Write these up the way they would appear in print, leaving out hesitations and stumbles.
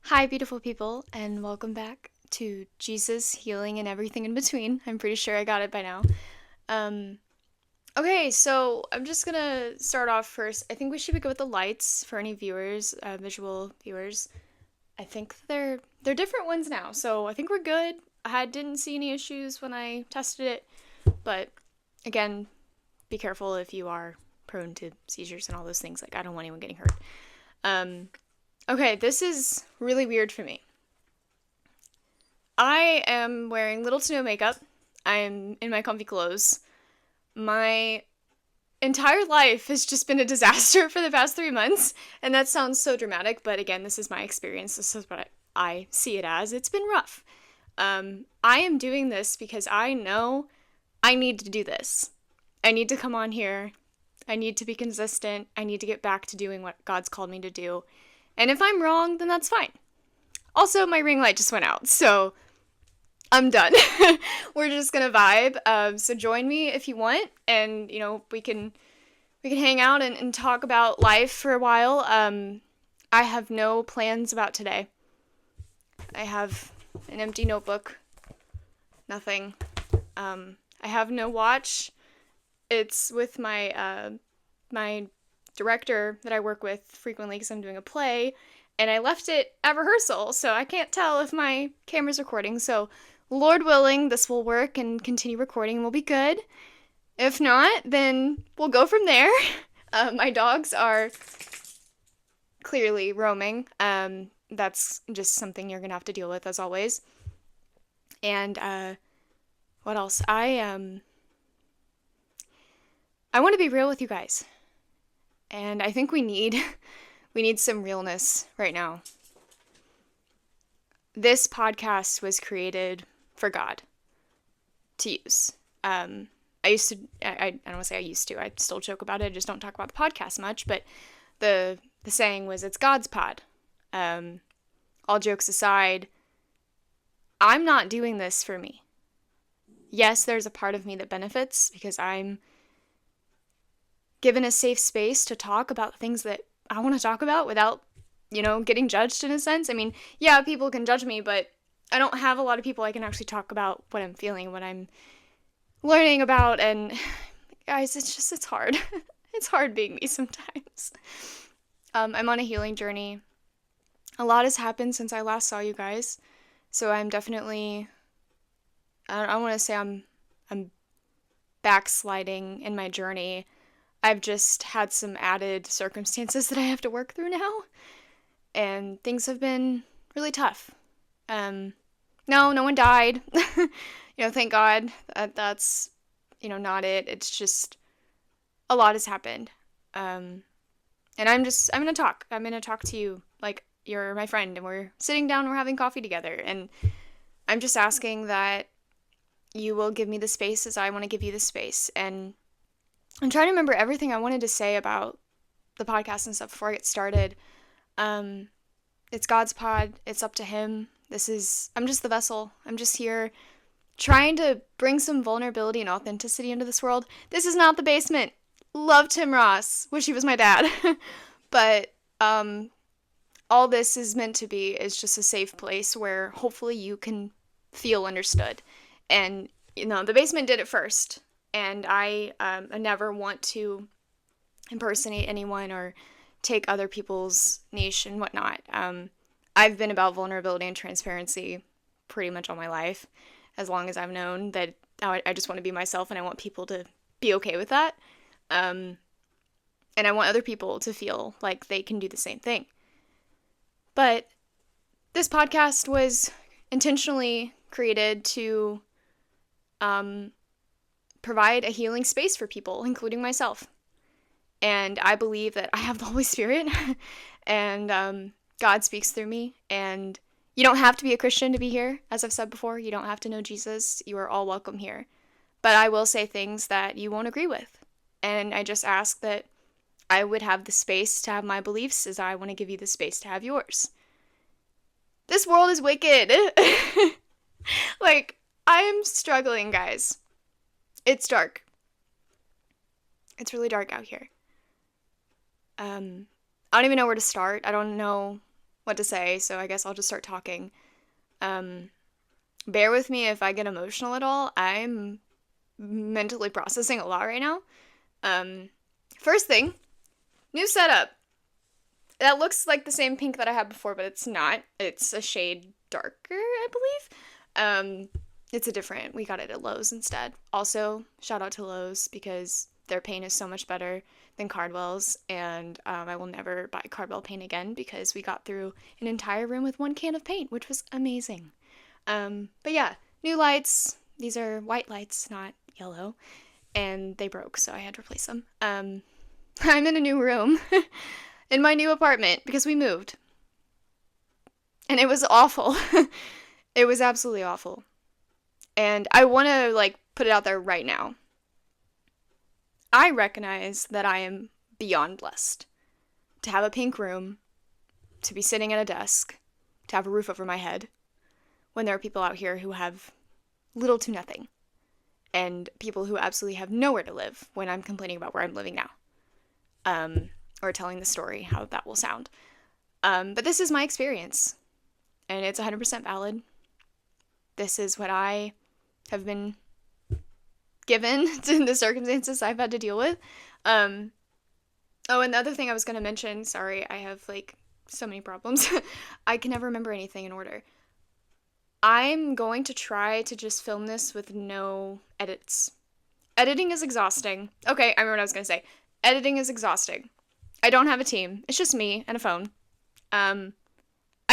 Hi, beautiful people, and welcome back to Jesus, Healing, and Everything in Between. I'm pretty sure I got it by now. Um, okay, so I'm just gonna start off first. I think we should go with the lights for any viewers, visual viewers. I think they're different ones now, so I think we're good. I didn't see any issues when I tested it, but again, be careful if you are prone to seizures and all those things. Like, I don't want anyone getting hurt. Um, okay, this is really weird for me. I am wearing little to no makeup. I am in my comfy clothes. My entire life has just been a disaster for the past 3 months. And that sounds so dramatic, but again, this is my experience. This is what I see it as. It's been rough. I am doing this because I know I need to do this. I need to come on here. I need to be consistent. I need to get back to doing what God's called me to do. And if I'm wrong, then that's fine. Also, my ring light just went out, so I'm done. We're just gonna vibe. So join me if you want, and we can hang out and talk about life for a while. I have no plans about today. I have an empty notebook. Nothing. I have no watch. It's with my director that I work with frequently because I'm doing a play, and I left it at rehearsal, so I can't tell if my camera's recording. So Lord willing, this will work and continue recording and we'll be good. If not, then we'll go from there. My dogs are clearly roaming. That's just something you're gonna have to deal with as always. And what else? I want to be real with you guys, and I think we need we need some realness right now. This podcast was created for God to use. I used to, I don't want to say I used to, I still joke about it, I just don't talk about the podcast much, but the saying was, it's God's pod. All jokes aside, I'm not doing this for me. Yes, there's a part of me that benefits because I'm given a safe space to talk about things that I want to talk about without, getting judged in a sense. I mean, yeah, people can judge me, but I don't have a lot of people I can actually talk about what I'm feeling, what I'm learning about, and guys, it's hard. It's hard being me sometimes. I'm on a healing journey. A lot has happened since I last saw you guys, so I'm definitely, I want to say I'm backsliding in my journey. I've just had some added circumstances that I have to work through now, and things have been really tough. No one died. Thank God. That's, not it. It's just a lot has happened. And I'm going to talk. I'm going to talk to you like you're my friend, and we're sitting down, we're having coffee together, and I'm just asking that you will give me the space as I want to give you the space. And I'm trying to remember everything I wanted to say about the podcast and stuff before I get started. It's God's pod. It's up to Him. I'm just the vessel. I'm just here trying to bring some vulnerability and authenticity into this world. This is not the basement. Love Tim Ross. Wish he was my dad. But all this is meant to be is just a safe place where hopefully you can feel understood. And, the basement did it first. And I never want to impersonate anyone or take other people's niche and whatnot. I've been about vulnerability and transparency pretty much all my life, as long as I've known that I just want to be myself, and I want people to be okay with that. And I want other people to feel like they can do the same thing. But this podcast was intentionally created to provide a healing space for people, including myself. And I believe that I have the Holy Spirit, and God speaks through me. And you don't have to be a Christian to be here. As I've said before, you don't have to know Jesus. You are all welcome here. But I will say things that you won't agree with. And I just ask that I would have the space to have my beliefs as I want to give you the space to have yours. This world is wicked. Like, I am struggling, guys. It's dark. It's really dark out here. I don't even know where to start. I don't know what to say, so I guess I'll just start talking. Bear with me if I get emotional at all. I'm mentally processing a lot right now. First thing, new setup. That looks like the same pink that I had before, but it's not. It's a shade darker, I believe. We got it at Lowe's instead. Also, shout out to Lowe's because their paint is so much better than Cardwell's, and I will never buy Cardwell paint again because we got through an entire room with one can of paint, which was amazing. But yeah, new lights. These are white lights, not yellow, and they broke, so I had to replace them. I'm in a new room in my new apartment because we moved, and it was awful. It was absolutely awful. And I want to, put it out there right now. I recognize that I am beyond blessed to have a pink room, to be sitting at a desk, to have a roof over my head, when there are people out here who have little to nothing, and people who absolutely have nowhere to live when I'm complaining about where I'm living now, or telling the story, how that will sound. But this is my experience, and it's 100% valid. This is what I have been given to the circumstances I've had to deal with. Oh, and the other thing I was going to mention, sorry, I have, so many problems. I can never remember anything in order. I'm going to try to just film this with no edits. Editing is exhausting. Okay, I remember what I was going to say. Editing is exhausting. I don't have a team. It's just me and a phone. I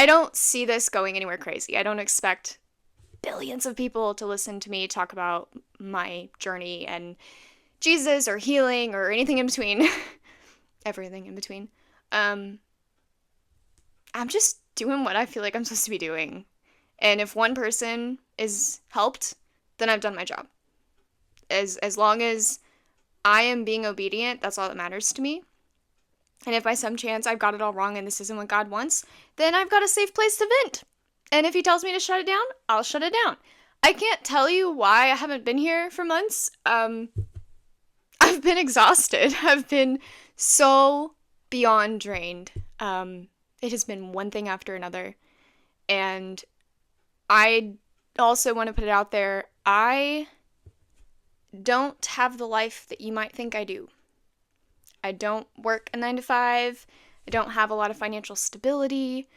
don't see this going anywhere crazy. I don't expect billions of people to listen to me talk about my journey and Jesus or healing or anything in between. Everything in between. I'm just doing what I feel like I'm supposed to be doing. And if one person is helped, then I've done my job. As long as I am being obedient, that's all that matters to me. And if by some chance I've got it all wrong and this isn't what God wants, then I've got a safe place to vent. And if he tells me to shut it down, I'll shut it down. I can't tell you why I haven't been here for months. I've been exhausted. I've been so beyond drained. It has been one thing after another. And I also want to put it out there, I don't have the life that you might think I do. I don't work a 9 to 5. I don't have a lot of financial stability.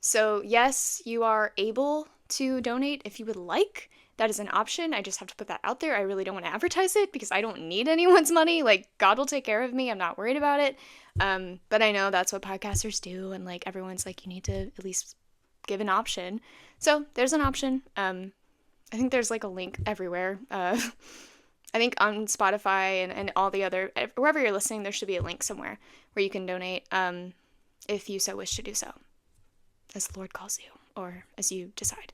So yes, you are able to donate if you would like. That is an option. I just have to put that out there. I really don't want to advertise it because I don't need anyone's money. God will take care of me. I'm not worried about it. But I know that's what podcasters do. And everyone's you need to at least give an option. So there's an option. I think there's a link everywhere. I think on Spotify and all the other, wherever you're listening, there should be a link somewhere where you can donate if you so wish to do so, as the Lord calls you, or as you decide.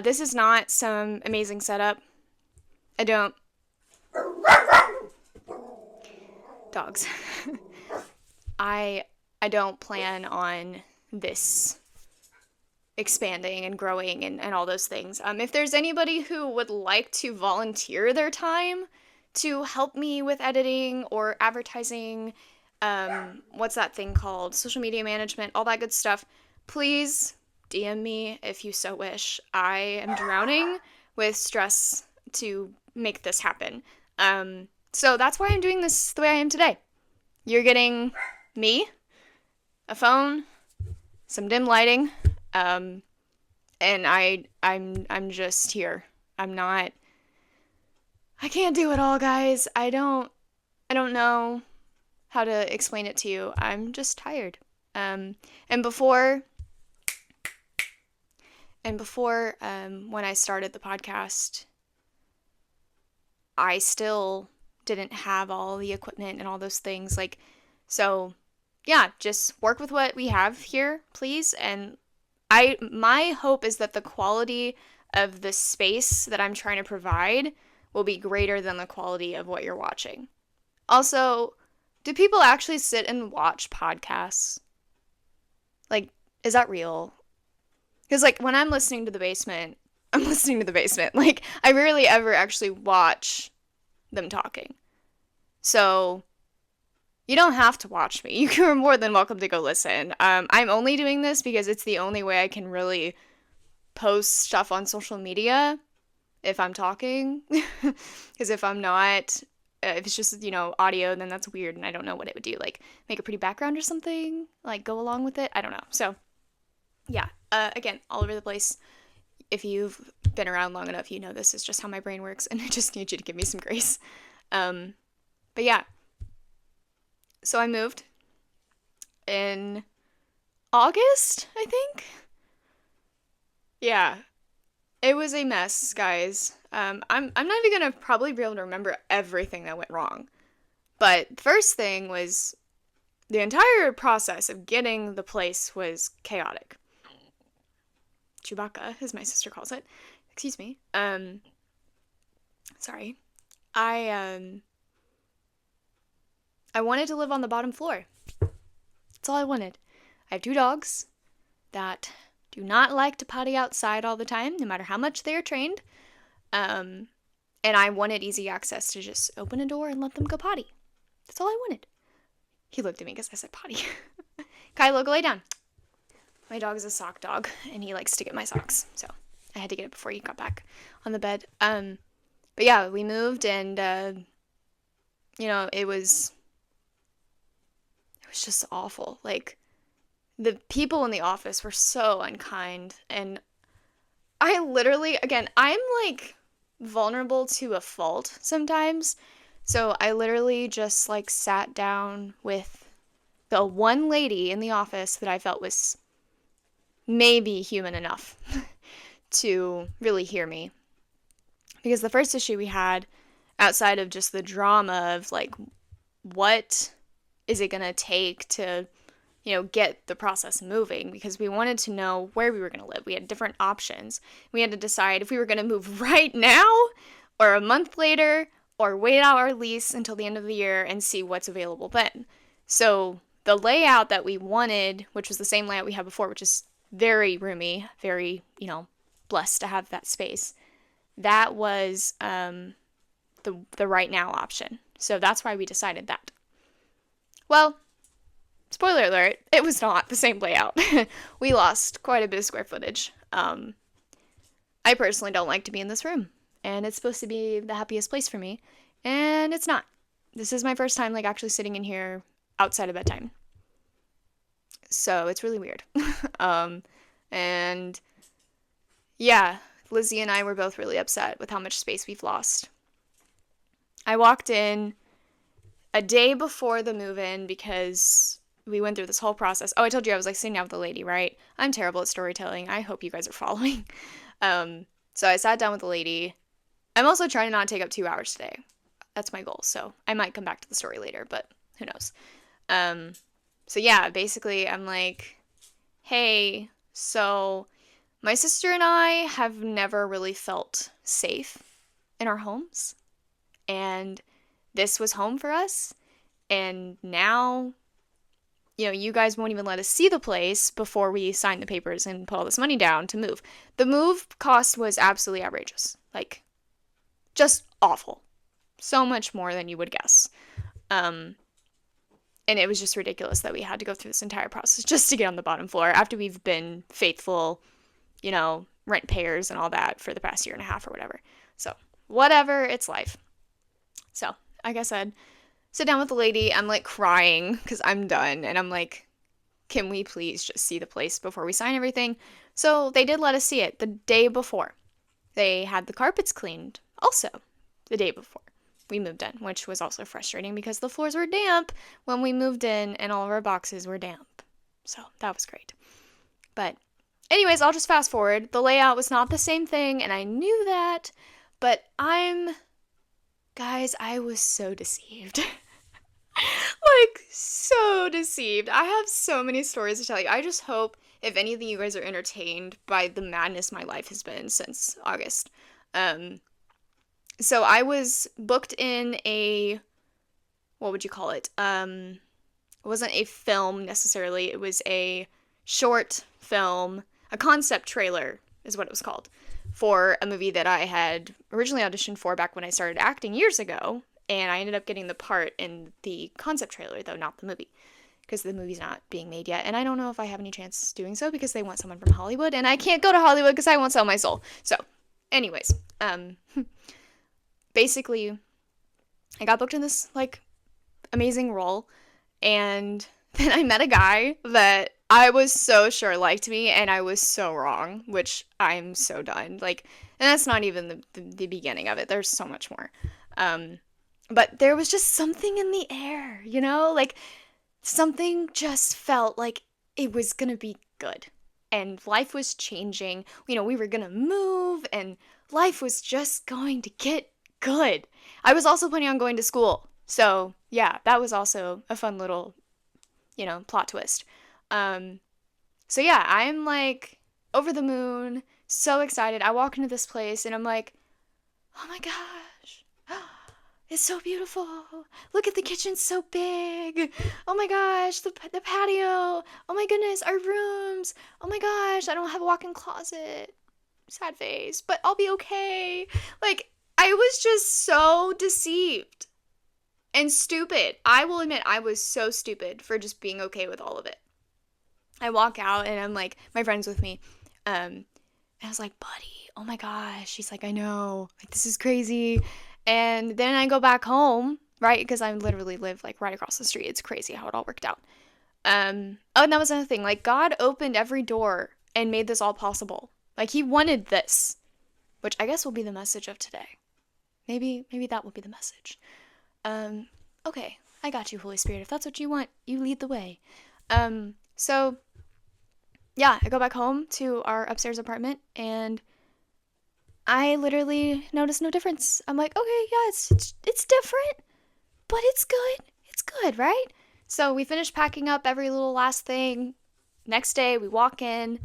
This is not some amazing setup. Dogs. I don't plan on this expanding and growing and all those things. If there's anybody who would like to volunteer their time to help me with editing or advertising, what's that thing called? Social media management, all that good stuff, please DM me if you so wish. I am drowning with stress to make this happen. So that's why I'm doing this the way I am today. You're getting me, a phone, some dim lighting, and I'm just here. I can't do it all, guys. I don't know how to explain it to you. I'm just tired. And before when I started the podcast, I still didn't have all the equipment and all those things. So yeah, just work with what we have here, please. And my hope is that the quality of the space that I'm trying to provide will be greater than the quality of what you're watching. Also, do people actually sit and watch podcasts? Is that real? Because, when I'm listening to The Basement, I'm listening to The Basement. I rarely ever actually watch them talking. So, You don't have to watch me. You are more than welcome to go listen. I'm only doing this because it's the only way I can really post stuff on social media if I'm talking. Because if I'm not, if it's just, audio, then that's weird and I don't know what it would do. Like, make a pretty background or something? Like, go along with it? I don't know. So, yeah. Again, all over the place. If you've been around long enough, you know this is just how my brain works, and I just need you to give me some grace. But yeah. So I moved in August, I think. Yeah, it was a mess, guys. I'm not even gonna probably be able to remember everything that went wrong. But the first thing was the entire process of getting the place was chaotic. Chewbacca, as my sister calls it. Excuse me. Sorry. I wanted to live on the bottom floor. That's all I wanted. I have 2 dogs that do not like to potty outside all the time, no matter how much they are trained. And I wanted easy access to just open a door and let them go potty. That's all I wanted. He looked at me because I said potty. Kylo, go lay down. My dog is a sock dog, and he likes to get my socks, so I had to get it before he got back on the bed. But yeah, we moved, and it was just awful. Like, the people in the office were so unkind, and I literally, again, I'm like vulnerable to a fault sometimes, so I literally just like sat down with the one lady in the office that I felt was maybe human enough to really hear me. Because the first issue we had, outside of just the drama of like, what is it gonna take to, get the process moving, because we wanted to know where we were gonna live. We had different options. We had to decide if we were gonna move right now, or a month later, or wait out our lease until the end of the year and see what's available then. So the layout that we wanted, which was the same layout we had before, which is very roomy, very, blessed to have that space, that was the right now option. So that's why we decided that. Well, spoiler alert, it was not the same layout. We lost quite a bit of square footage. I personally don't like to be in this room, and it's supposed to be the happiest place for me, and it's not. This is my first time like actually sitting in here outside of bedtime. So it's really weird. And yeah, Lizzie and I were both really upset with how much space we've lost. I walked in a day before the move-in because we went through this whole process. Oh, I told you I was like sitting down with the lady, right? I'm terrible at storytelling. I hope you guys are following. So I sat down with the lady. I'm also trying to not take up 2 hours today. That's my goal. So I might come back to the story later, but who knows? So yeah, basically I'm like, hey, so my sister and I have never really felt safe in our homes. And this was home for us. And now, you guys won't even let us see the place before we sign the papers and put all this money down to move. The move cost was absolutely outrageous. Like, just awful. So much more than you would guess. And it was just ridiculous that we had to go through this entire process just to get on the bottom floor after we've been faithful, rent payers and all that for the past year and a half or whatever. So, whatever, it's life. So, like I said, sit down with the lady. I'm like crying because I'm done. And I'm like, can we please just see the place before we sign everything? So they did let us see it the day before. They had the carpets cleaned also the day before we moved in, which was also frustrating because the floors were damp when we moved in and all of our boxes were damp. So that was great. But anyways, I'll just fast forward. The layout was not the same thing, and I knew that, but guys, I was so deceived. Like, so deceived. I have so many stories to tell you. I just hope if any of you guys are entertained by the madness my life has been since August. So I was booked in what would you call it? It wasn't a film necessarily. It was a short film, a concept trailer is what it was called, for a movie that I had originally auditioned for back when I started acting years ago. And I ended up getting the part in the concept trailer, though, not the movie, because the movie's not being made yet. And I don't know if I have any chance doing so because they want someone from Hollywood, and I can't go to Hollywood because I won't sell my soul. So, anyways, basically, I got booked in this, like, amazing role, and then I met a guy that I was so sure liked me, and I was so wrong, which I'm so done. Like, and that's not even the beginning of it. There's so much more. But there was just something in the air, you know? Like, something just felt like it was gonna be good. And life was changing. You know, we were gonna move, and life was just going to get good. I was also planning on going to school. So, yeah, that was also a fun little, you know, plot twist. So yeah, I'm like over the moon, so excited. I walk into this place and I'm like, oh my gosh, it's so beautiful. Look at the kitchen, so big. Oh my gosh, the patio. Oh my goodness, our rooms. Oh my gosh, I don't have a walk-in closet. Sad face, but I'll be okay. Like, I was just so deceived and stupid. I will admit, I was so stupid for just being okay with all of it. I walk out and I'm like, my friend's with me. And I was like, buddy, oh my gosh. She's like, I know. Like, this is crazy. And then I go back home, right? Because I literally live like right across the street. It's crazy how it all worked out. Oh, and that was another thing. Like, God opened every door and made this all possible. Like, he wanted this, which I guess will be the message of today. Maybe that will be the message. Okay, I got you, Holy Spirit. If that's what you want, you lead the way. So yeah, I go back home to our upstairs apartment and I literally noticed no difference. I'm like, okay, yeah, it's different, but it's good. It's good, right? So we finish packing up every little last thing. Next day, we walk in,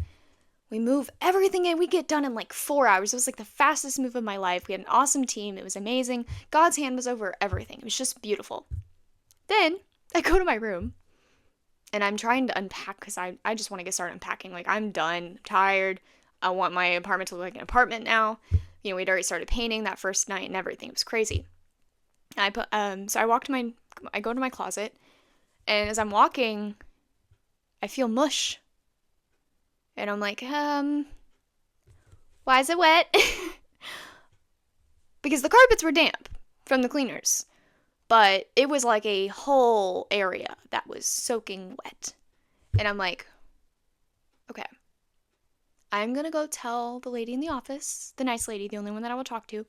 we move everything in. We get done in like 4 hours. It was like the fastest move of my life. We had an awesome team. It was amazing. God's hand was over everything. It was just beautiful. Then I go to my room and I'm trying to unpack because I just want to get started unpacking. Like, I'm done, I'm tired. I want my apartment to look like an apartment now. You know, we'd already started painting that first night and everything. It was crazy. So I go to my closet, and as I'm walking, I feel mush. And I'm like, why is it wet? Because the carpets were damp from the cleaners. But it was like a whole area that was soaking wet. And I'm like, okay, I'm going to go tell the lady in the office, the nice lady, the only one that I will talk to,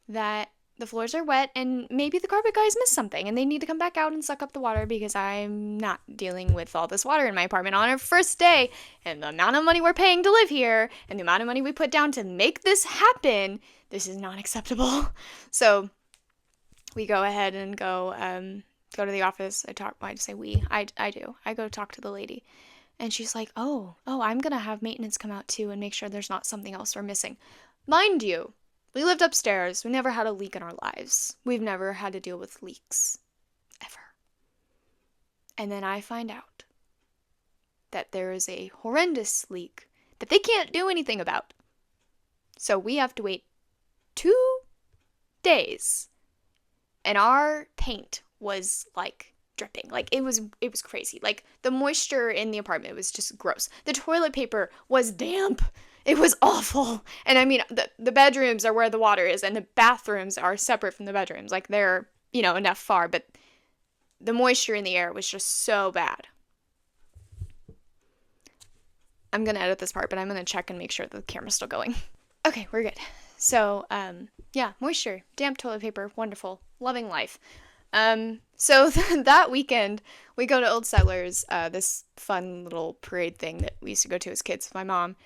that the floors are wet and maybe the carpet guys missed something and they need to come back out and suck up the water because I'm not dealing with all this water in my apartment on our first day. And the amount of money we're paying to live here and the amount of money we put down to make this happen, this is not acceptable. So we go ahead and go to the office. I do. I go talk to the lady. And she's like, oh, I'm going to have maintenance come out too and make sure there's not something else we're missing. Mind you, we lived upstairs. We never had a leak in our lives. We've never had to deal with leaks. Ever. And then I find out that there is a horrendous leak that they can't do anything about. So we have to wait 2 days. And our paint was like dripping. Like, it was crazy. Like, the moisture in the apartment was just gross. The toilet paper was damp. It was awful. And I mean, the bedrooms are where the water is, and the bathrooms are separate from the bedrooms. Like, they're, you know, enough far, but the moisture in the air was just so bad. I'm gonna edit this part, but I'm gonna check and make sure the camera's still going. Okay, we're good. So, yeah, moisture, damp toilet paper, wonderful, loving life. So that weekend, we go to Old Settlers, this fun little parade thing that we used to go to as kids with my mom,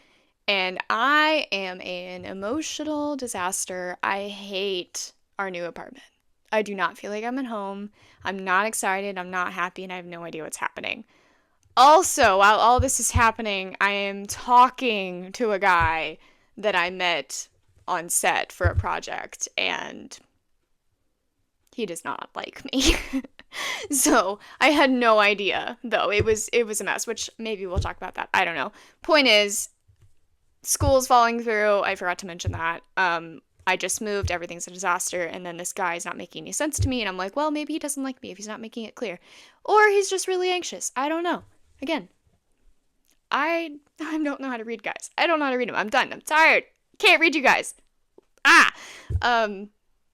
and I am an emotional disaster. I hate our new apartment. I do not feel like I'm at home. I'm not excited, I'm not happy, and I have no idea what's happening. Also, while all this is happening, I am talking to a guy that I met on set for a project, and he does not like me. So I had no idea, though. It was a mess, which maybe we'll talk about that. I don't know. Point is, school's falling through. I forgot to mention that. I just moved, everything's a disaster, and then this guy is not making any sense to me, and I'm like, well, maybe he doesn't like me if he's not making it clear. Or he's just really anxious. I don't know. Again, I don't know how to read guys. I don't know how to read them. I'm done. I'm tired. Can't read you guys.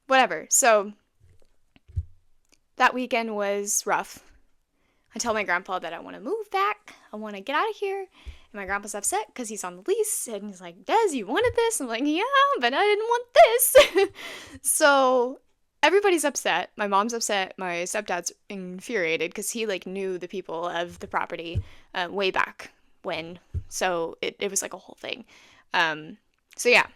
Whatever. So that weekend was rough. I tell my grandpa that I want to move back. I want to get out of here. And my grandpa's upset because he's on the lease. And he's like, Des, you wanted this? I'm like, yeah, but I didn't want this. So everybody's upset. My mom's upset. My stepdad's infuriated because he like knew the people of the property way back when. So it was like a whole thing. So yeah,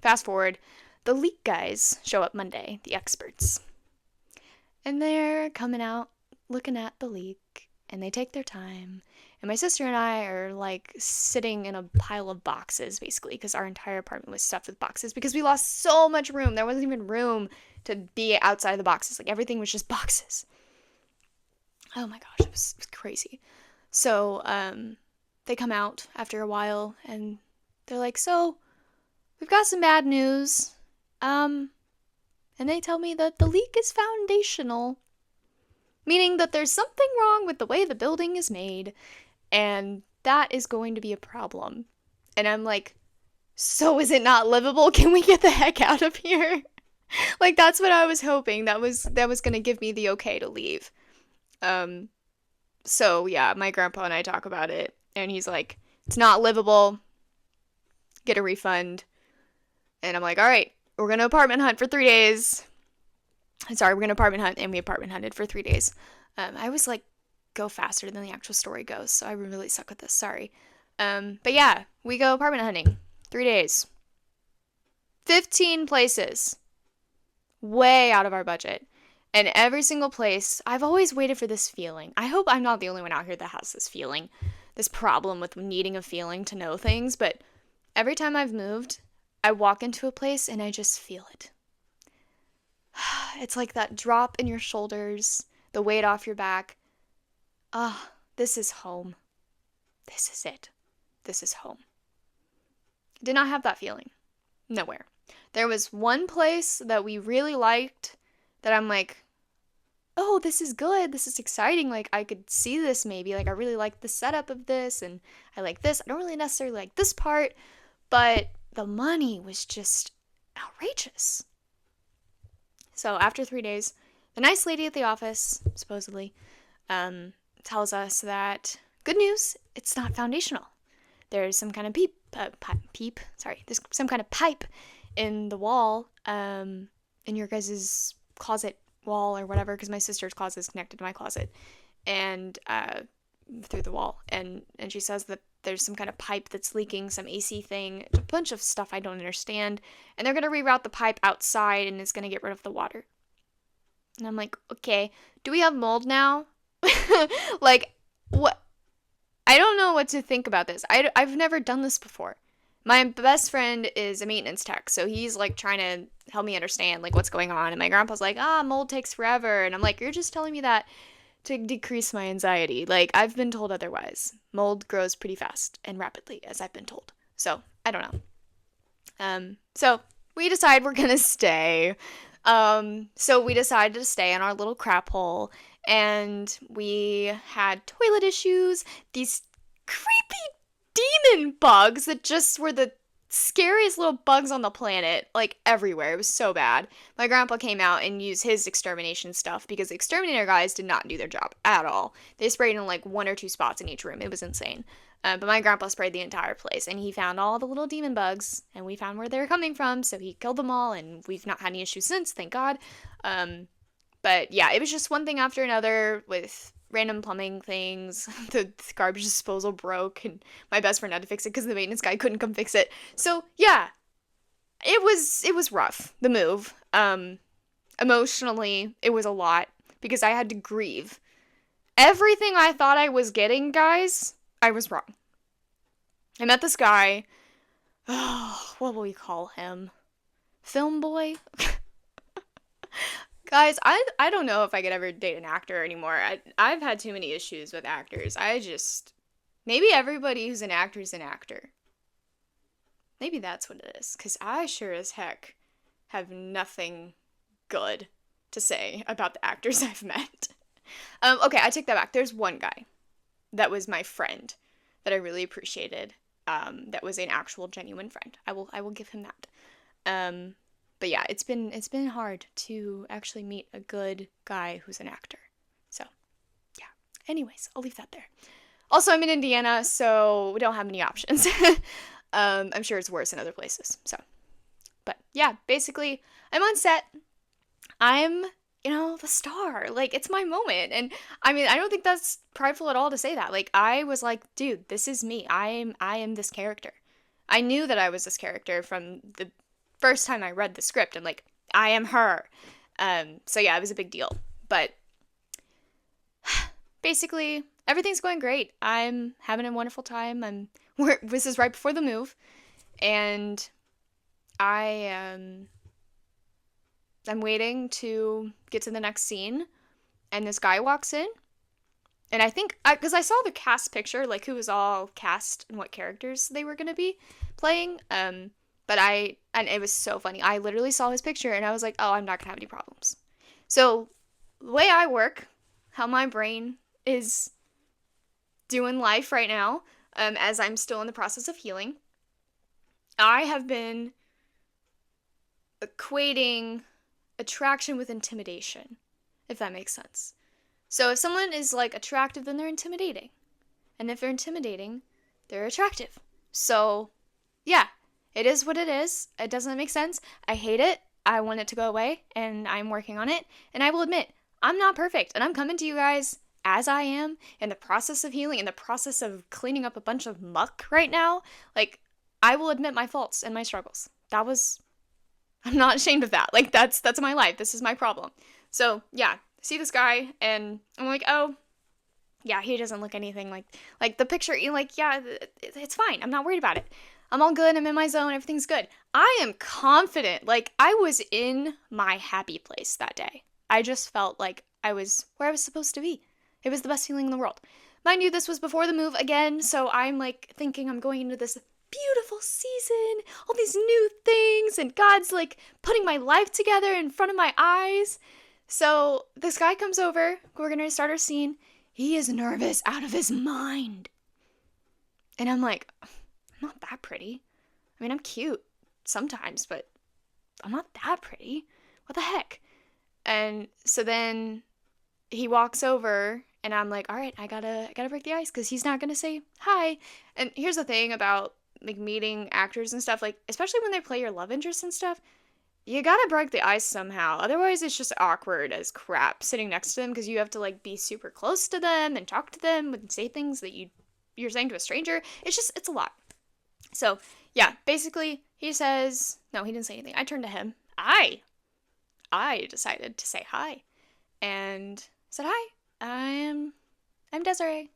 fast forward. The leak guys show up Monday, the experts. And they're coming out, looking at the leak, and they take their time. And my sister and I are like sitting in a pile of boxes, basically, because our entire apartment was stuffed with boxes because we lost so much room. There wasn't even room to be outside the boxes. Like everything was just boxes. Oh my gosh, it was crazy. So they come out after a while and they're like, so we've got some bad news. And they tell me that the leak is foundational, meaning that there's something wrong with the way the building is made, and that is going to be a problem. And I'm like, so is it not livable? Can we get the heck out of here? Like, that's what I was hoping. That was going to give me the okay to leave. So yeah, my grandpa and I talk about it, and he's like, it's not livable. Get a refund. And I'm like, all right, we're going to apartment hunt for 3 days. Sorry, we're going to apartment hunt, and we apartment hunted for 3 days. I always like go faster than the actual story goes, so I really suck with this. Sorry. But yeah, we go apartment hunting. 3 days. 15 places. Way out of our budget. And every single place, I've always waited for this feeling. I hope I'm not the only one out here that has this feeling. This problem with needing a feeling to know things, but every time I've moved, I walk into a place and I just feel it. It's like that drop in your shoulders, the weight off your back. This is home. This is it. This is home. Did not have that feeling. Nowhere. There was one place that we really liked that I'm like, oh, this is good. This is exciting. Like, I could see this maybe. Like, I really like the setup of this, and I like this. I don't really necessarily like this part, but the money was just outrageous. So after 3 days, the nice lady at the office, supposedly, tells us that, good news, it's not foundational. There's some kind of there's some kind of pipe in the wall, in your guys' closet wall or whatever, because my sister's closet is connected to my closet, and through the wall, and she says that there's some kind of pipe that's leaking, some AC thing, a bunch of stuff I don't understand, and they're going to reroute the pipe outside, and it's going to get rid of the water. And I'm like, okay, do we have mold now? Like, what? I don't know what to think about this. I've never done this before. My best friend is a maintenance tech, so he's like trying to help me understand like what's going on, and my grandpa's like, mold takes forever, and I'm like, you're just telling me that to decrease my anxiety. Like, I've been told otherwise. Mold grows pretty fast and rapidly, as I've been told. So, I don't know. So we decide we're gonna stay. So we decided to stay in our little crap hole, and we had toilet issues, these creepy demon bugs that just were the scariest little bugs on the planet, like everywhere. It was so bad. My grandpa came out and used his extermination stuff because the exterminator guys did not do their job at all. They sprayed in like 1 or 2 spots in each room. It was insane. But my grandpa sprayed the entire place, and he found all the little demon bugs, and we found where they were coming from, so he killed them all, and we've not had any issues since, thank God. But yeah, it was just one thing after another with random plumbing things. The garbage disposal broke, and my best friend had to fix it because the maintenance guy couldn't come fix it. So yeah, it was rough, the move. Emotionally, it was a lot because I had to grieve. Everything I thought I was getting, guys, I was wrong. I met this guy. Oh, what will we call him? Film boy? Guys, I don't know if I could ever date an actor anymore. I've had too many issues with actors. Maybe everybody who's an actor is an actor. Maybe that's what it is, because I sure as heck have nothing good to say about the actors I've met. Okay, I take that back. There's one guy that was my friend that I really appreciated. That was an actual genuine friend. I will give him that. But yeah, it's been hard to actually meet a good guy who's an actor. So, yeah. Anyways, I'll leave that there. Also, I'm in Indiana, so we don't have many options. I'm sure it's worse in other places. So, but yeah, basically, I'm on set. I'm, the star. Like, it's my moment. And I mean, I don't think that's prideful at all to say that. Like, I was like, dude, this is me. I am this character. I knew that I was this character from the first time I read the script. I'm like, I am her. So yeah, it was a big deal. But basically, everything's going great. I'm having a wonderful time. This is right before the move, and I'm waiting to get to the next scene, and this guy walks in, and I think, because I saw the cast picture, like who was all cast and what characters they were going to be playing, and it was so funny. I literally saw his picture, and I was like, oh, I'm not going to have any problems. So, the way I work, how my brain is doing life right now, as I'm still in the process of healing, I have been equating attraction with intimidation, if that makes sense. So if someone is like attractive, then they're intimidating. And if they're intimidating, they're attractive. So yeah, it is what it is. It doesn't make sense. I hate it. I want it to go away, and I'm working on it. And I will admit, I'm not perfect, and I'm coming to you guys as I am, in the process of healing, in the process of cleaning up a bunch of muck right now. Like, I will admit my faults and my struggles. I'm not ashamed of that. Like, that's my life. This is my problem. So, yeah, see this guy, and I'm like, oh, yeah, he doesn't look anything like the picture. You're like, yeah, it's fine. I'm not worried about it. I'm all good. I'm in my zone. Everything's good. I am confident. Like, I was in my happy place that day. I just felt like I was where I was supposed to be. It was the best feeling in the world. Mind you, this was before the move again, so I'm like thinking I'm going into this beautiful season, all these new things, and God's like putting my life together in front of my eyes. So this guy comes over. We're gonna start our scene. He is nervous out of his mind. And I'm like, I'm not that pretty. I mean, I'm cute sometimes, but I'm not that pretty. What the heck? And so then he walks over, and I'm like, all right, I gotta break the ice, because he's not gonna say hi. And here's the thing about like meeting actors and stuff, like especially when they play your love interest and stuff, you gotta break the ice somehow. Otherwise, it's just awkward as crap sitting next to them, because you have to like be super close to them and talk to them and say things that you're saying to a stranger. It's a lot. So yeah, basically he says, no, he didn't say anything. I turned to him. I decided to say hi, and said, hi, I'm Desiree.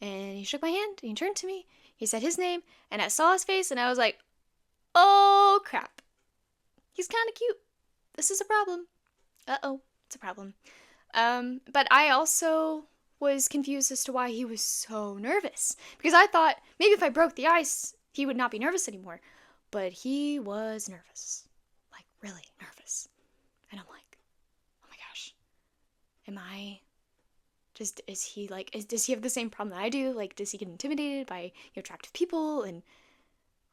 And he shook my hand, and he turned to me. He said his name, and I saw his face, and I was like, oh crap. He's kind of cute. This is a problem. Uh-oh, it's a problem. But I also was confused as to why he was so nervous, because I thought maybe if I broke the ice, he would not be nervous anymore. But he was nervous. Like, really nervous. And I'm like, oh my gosh. Is he like, does he have the same problem that I do? Like, does he get intimidated by attractive people? And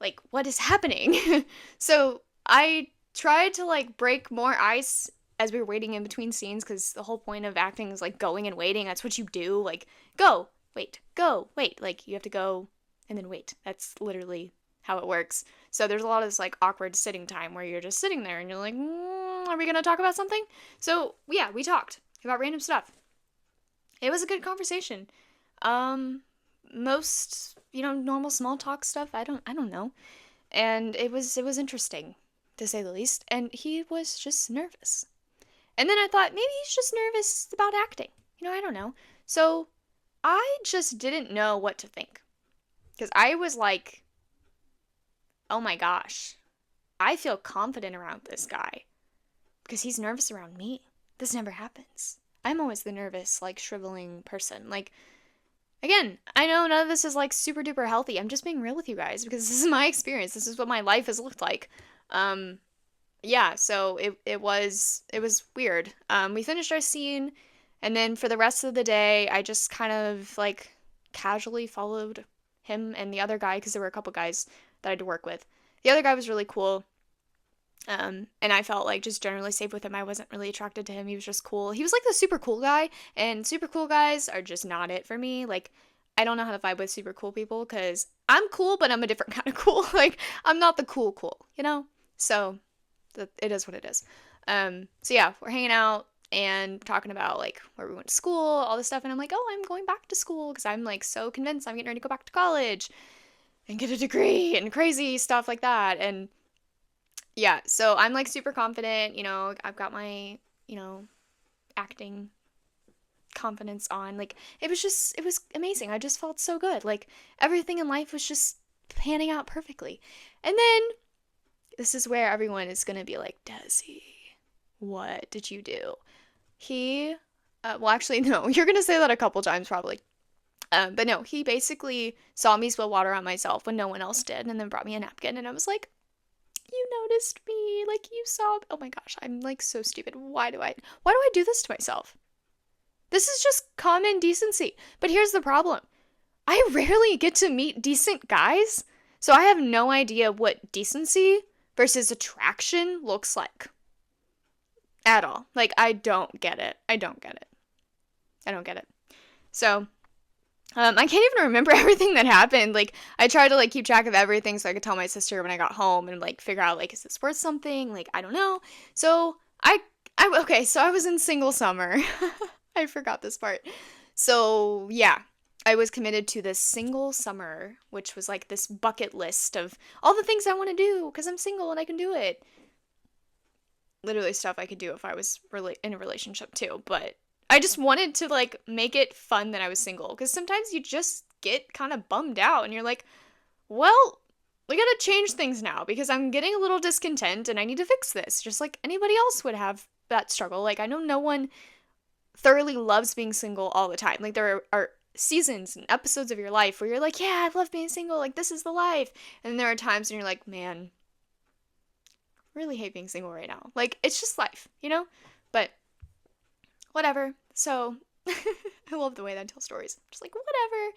like, what is happening? So I tried to like break more ice as we were waiting in between scenes, because the whole point of acting is like going and waiting. That's what you do. Like, go, wait. Like, you have to go and then wait. That's literally how it works. So there's a lot of this like awkward sitting time where you're just sitting there and you're like, are we gonna talk about something? So yeah, we talked about random stuff. It was a good conversation. Most, normal small talk stuff, I don't know. And it was interesting, to say the least. And he was just nervous. And then I thought, maybe he's just nervous about acting. I don't know. So I just didn't know what to think. Because I was like, oh my gosh, I feel confident around this guy. Because he's nervous around me. This never happens. I'm always the nervous, like, shriveling person. Like, again, I know none of this is, like, super duper healthy. I'm just being real with you guys, because this is my experience. This is what my life has looked like. yeah, so it was weird. We finished our scene, and then for the rest of the day, I just kind of like casually followed him and the other guy because there were a couple guys that I had to work with. The other guy was really cool. And I felt like just generally safe with him. I wasn't really attracted to him. He was just cool. He was like the super cool guy, and super cool guys are just not it for me. Like, I don't know how to vibe with super cool people because I'm cool, but I'm a different kind of cool. Like, I'm not the cool, you know? So, it is what it is. So yeah, we're hanging out and talking about like where we went to school, all this stuff. And I'm like, oh, I'm going back to school because I'm like so convinced I'm getting ready to go back to college and get a degree and crazy stuff like that. And yeah, so I'm like super confident, I've got my, acting confidence on. Like it was amazing. I just felt so good. Like everything in life was just panning out perfectly. And then this is where everyone is going to be like, Desi, what did you do? He, well, actually, no, you're going to say that a couple times probably. But no, he basically saw me spill water on myself when no one else did and then brought me a napkin. And I was like, you noticed me, like you saw, oh my gosh, I'm like so stupid. Why do I do this to myself? This is just common decency. But here's the problem. I rarely get to meet decent guys, so I have no idea what decency versus attraction looks like. At all. Like, I don't get it. I don't get it. So, I can't even remember everything that happened. Like, I tried to, like, keep track of everything so I could tell my sister when I got home and, like, figure out, like, is this worth something? Like, I don't know. So, okay, so I was in single summer. I forgot this part. So, yeah, I was committed to this single summer, which was, like, this bucket list of all the things I want to do because I'm single and I can do it. Literally stuff I could do if I was in a relationship, too, but I just wanted to, like, make it fun that I was single, because sometimes you just get kind of bummed out, and you're like, well, we gotta change things now, because I'm getting a little discontent, and I need to fix this, just like anybody else would have that struggle. Like, I know no one thoroughly loves being single all the time. Like, there are seasons and episodes of your life where you're like, yeah, I love being single, like, this is the life, and then there are times when you're like, man, I really hate being single right now. Like, it's just life, But whatever. So, I love the way that I tell stories. Just like, whatever.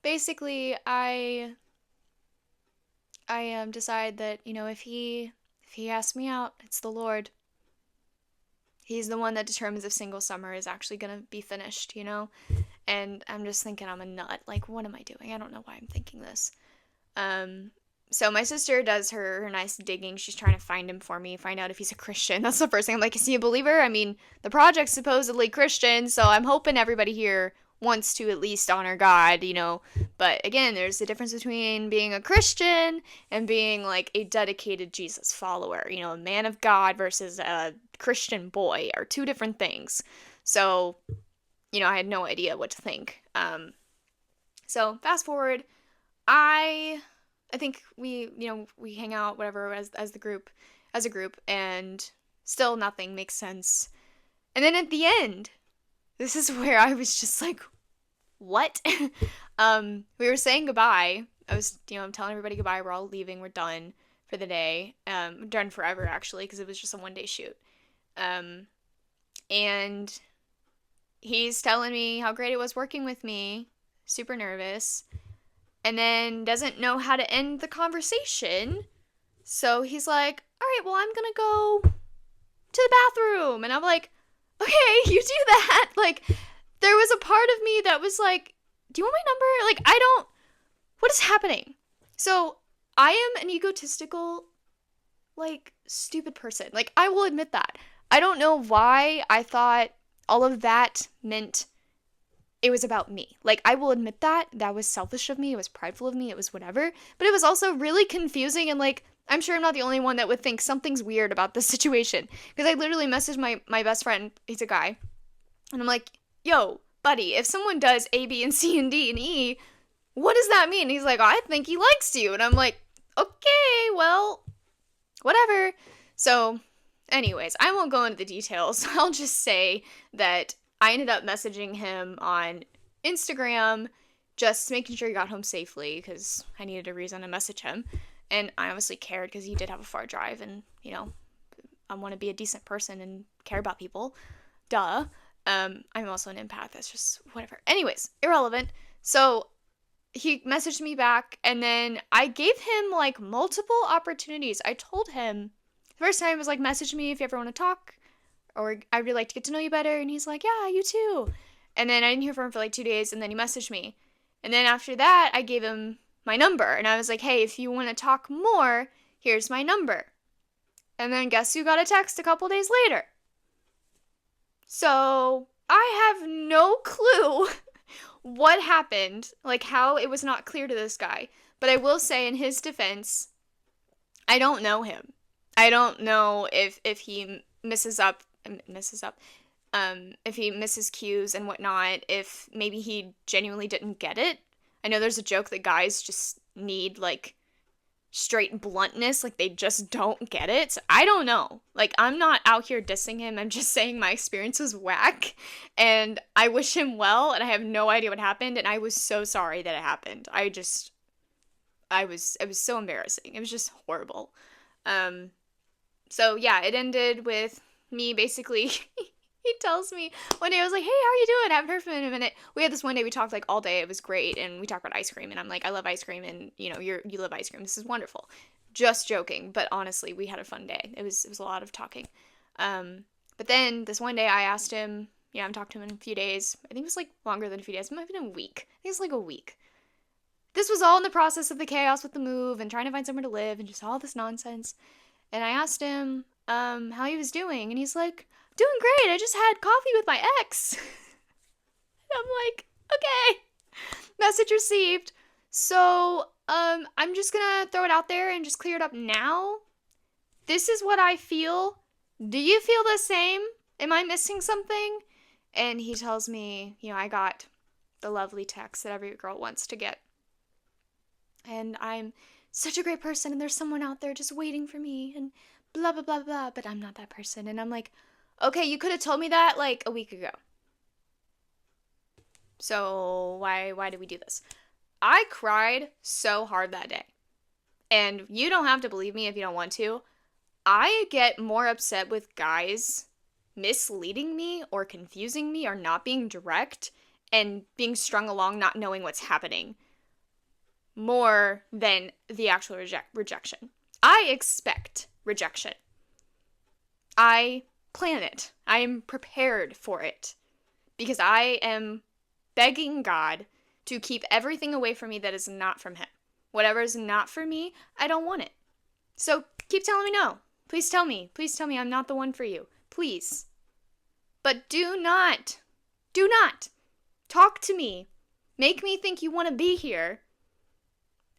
Basically, I decide that, if he asks me out, it's the Lord. He's the one that determines if single summer is actually gonna be finished, And I'm just thinking I'm a nut. Like, what am I doing? I don't know why I'm thinking this. So my sister does her nice digging. She's trying to find him for me, find out if he's a Christian. That's the first thing. I'm like, is he a believer? I mean, the project's supposedly Christian, so I'm hoping everybody here wants to at least honor God, But again, there's a difference between being a Christian and being like a dedicated Jesus follower. A man of God versus a Christian boy are two different things. So, I had no idea what to think. So fast forward, I think we hang out, whatever, as a group, and still nothing makes sense. And then at the end, this is where I was just like, what? We were saying goodbye. I was, I'm telling everybody goodbye. We're all leaving. We're done for the day. Done forever, actually, because it was just a one-day shoot. And he's telling me how great it was working with me. Super nervous. And then doesn't know how to end the conversation. So he's like, all right, well, I'm going to go to the bathroom. And I'm like, okay, you do that. Like, there was a part of me that was like, do you want my number? Like, what is happening? So I am an egotistical, like, stupid person. Like, I will admit that. I don't know why I thought all of that meant it was about me. Like, I will admit that. That was selfish of me. It was prideful of me. It was whatever. But it was also really confusing, and, like, I'm sure I'm not the only one that would think something's weird about this situation. Because I literally messaged my best friend. He's a guy. And I'm like, yo, buddy, if someone does A, B, and C, and D, and E, what does that mean? And he's like, I think he likes you. And I'm like, okay, well, whatever. So, anyways, I won't go into the details. I'll just say that I ended up messaging him on Instagram, just making sure he got home safely, because I needed a reason to message him. And I obviously cared because he did have a far drive, and, want to be a decent person and care about people. Duh. I'm also an empath. That's just whatever. Anyways, irrelevant. So he messaged me back, and then I gave him like multiple opportunities. I told him the first time was like, message me if you ever want to talk, or I'd really like to get to know you better. And he's like, yeah, you too. And then I didn't hear from him for like 2 days, and then he messaged me. And then after that, I gave him my number, and I was like, hey, if you want to talk more, here's my number. And then guess who got a text a couple days later? So I have no clue what happened, like how it was not clear to this guy. But I will say, in his defense, I don't know him. I don't know if he if he misses cues and whatnot, if maybe he genuinely didn't get it. I know there's a joke that guys just need, like, straight bluntness, like they just don't get it. So I don't know. Like, I'm not out here dissing him. I'm just saying my experience was whack, and I wish him well, and I have no idea what happened, and I was so sorry that it happened. It was so embarrassing. It was just horrible. So yeah, it ended with me basically he tells me one day, I was like, hey, how are you doing? I haven't heard from him in a minute. We had this one day we talked like all day. It was great. And we talked about ice cream. And I'm like, I love ice cream. And you know, you love ice cream. This is wonderful. Just joking. But honestly, we had a fun day. It was a lot of talking. But then this one day I asked him, I haven't talked to him in a few days. I think it was like longer than a few days. It might have been a week. I think it's like a week. This was all in the process of the chaos with the move and trying to find somewhere to live and just all this nonsense. And I asked him, how he was doing. And he's like, doing great. I just had coffee with my ex. I'm like, okay. Message received. So, I'm just gonna throw it out there and just clear it up now. This is what I feel. Do you feel the same? Am I missing something? And he tells me, I got the lovely text that every girl wants to get. And I'm such a great person, and there's someone out there just waiting for me, and blah, blah, blah, blah, but I'm not that person. And I'm like, okay, you could have told me that like a week ago. So why did we do this? I cried so hard that day. And you don't have to believe me if you don't want to. I get more upset with guys misleading me or confusing me or not being direct and being strung along not knowing what's happening more than the actual rejection. I expect rejection. I plan it. I am prepared for it because I am begging God to keep everything away from me that is not from him. Whatever is not for me, I don't want it. So keep telling me no. Please tell me I'm not the one for you. Please. But do not talk to me. Make me think you want to be here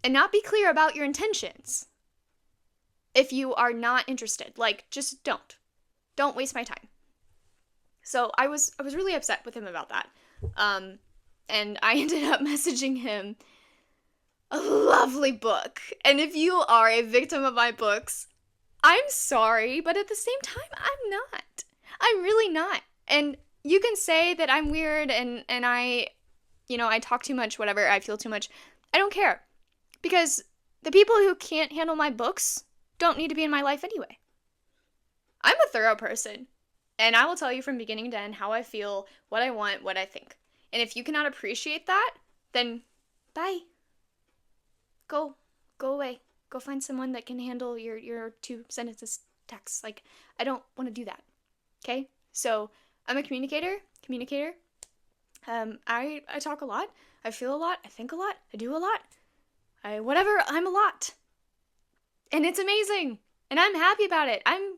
and not be clear about your intentions. If you are not interested, like, just don't. Don't waste my time. So I was really upset with him about that. And I ended up messaging him a lovely book. And if you are a victim of my books, I'm sorry, but at the same time, I'm not. I'm really not. And you can say that I'm weird and I talk too much, whatever, I feel too much. I don't care. Because the people who can't handle my books don't need to be in my life anyway. I'm a thorough person, and I will tell you from beginning to end how I feel, what I want, what I think. And if you cannot appreciate that, then bye. Go away. Go find someone that can handle your 2 sentences text. Like, I don't want to do that. Okay? So, I'm a communicator. I talk a lot. I feel a lot. I think a lot. I do a lot. I'm a lot. And it's amazing. And I'm happy about it. I'm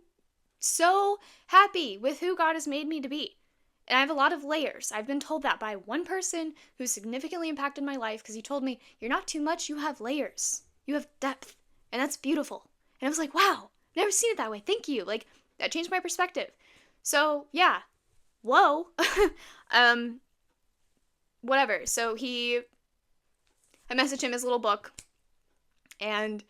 so happy with who God has made me to be. And I have a lot of layers. I've been told that by one person who significantly impacted my life because he told me, you're not too much, you have layers. You have depth. And that's beautiful. And I was like, wow, never seen it that way. Thank you. Like, that changed my perspective. So, yeah. Whoa. Whatever. So I messaged him his little book. And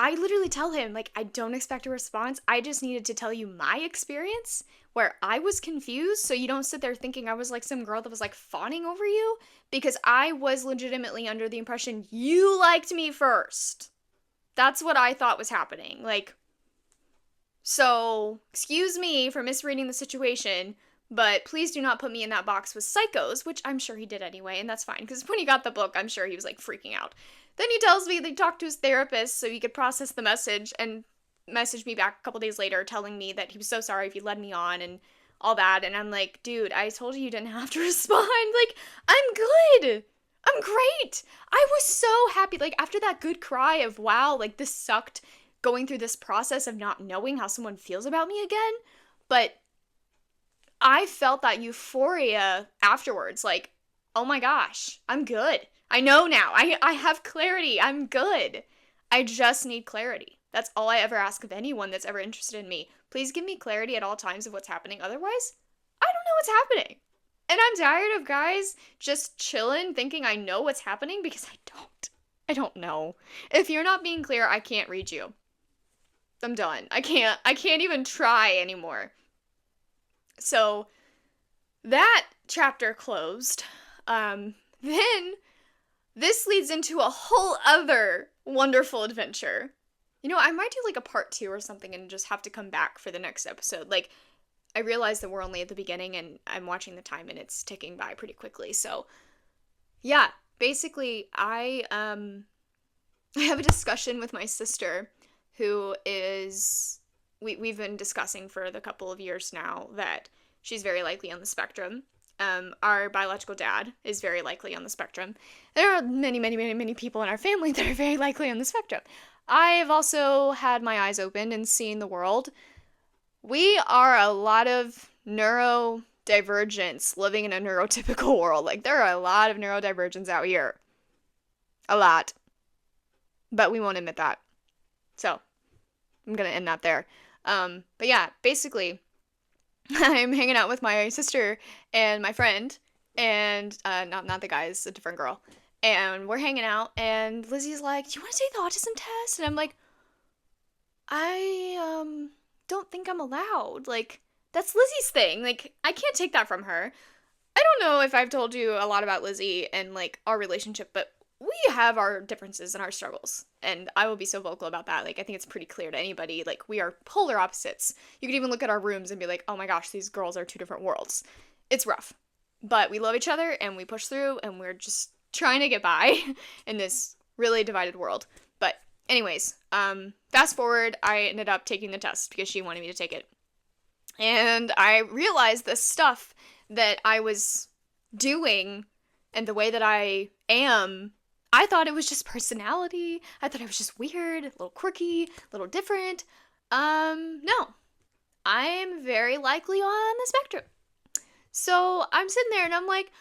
I literally tell him, like, I don't expect a response. I just needed to tell you my experience where I was confused so you don't sit there thinking I was like some girl that was like fawning over you, because I was legitimately under the impression you liked me first. That's what I thought was happening. Like, So, excuse me for misreading the situation, but please do not put me in that box with psychos, which I'm sure he did anyway, and that's fine, because when he got the book, I'm sure he was, like, freaking out. Then he tells me that he talked to his therapist so he could process the message, and messaged me back a couple days later telling me that he was so sorry if he led me on and all that, and I'm like, dude, I told you didn't have to respond. Like, I'm good. I'm great. I was so happy. Like, after that good cry of, wow, like, this sucked, going through this process of not knowing how someone feels about me again, but I felt that euphoria afterwards, like, oh my gosh, I'm good. I know now. I have clarity. I'm good. I just need clarity. That's all I ever ask of anyone that's ever interested in me. Please give me clarity at all times of what's happening. Otherwise, I don't know what's happening. And I'm tired of guys just chilling thinking I know what's happening because I don't. I don't know. If you're not being clear, I can't read you. I'm done. I can't even try anymore. So that chapter closed. Then this leads into a whole other wonderful adventure. You know, I might do like a part 2 or something and just have to come back for the next episode. Like, I realize that we're only at the beginning and I'm watching the time and it's ticking by pretty quickly. So, yeah, basically I have a discussion with my sister who is we've been discussing for the couple of years now that she's very likely on the spectrum. Our biological dad is very likely on the spectrum. There are many, many, many, many people in our family that are very likely on the spectrum. I've also had my eyes opened and seen the world. We are a lot of neurodivergents living in a neurotypical world. Like, there are a lot of neurodivergents out here. A lot. But we won't admit that. So, I'm gonna end that there. But yeah, basically, I'm hanging out with my sister and my friend, and not the guy, it's a different girl. And we're hanging out, and Lizzie's like, "Do you want to take the autism test?" And I'm like, "I don't think I'm allowed. Like, that's Lizzie's thing. Like, I can't take that from her." I don't know if I've told you a lot about Lizzie and like our relationship, but we have our differences and our struggles, and I will be so vocal about that. Like, I think it's pretty clear to anybody, like, we are polar opposites. You could even look at our rooms and be like, oh my gosh, these girls are 2 different worlds. It's rough, but we love each other and we push through and we're just trying to get by in this really divided world. But anyways, fast forward, I ended up taking the test because she wanted me to take it, and I realized the stuff that I was doing and the way that I am, I thought it was just personality. I thought I was just weird, a little quirky, a little different. No. I'm very likely on the spectrum. So I'm sitting there and I'm like,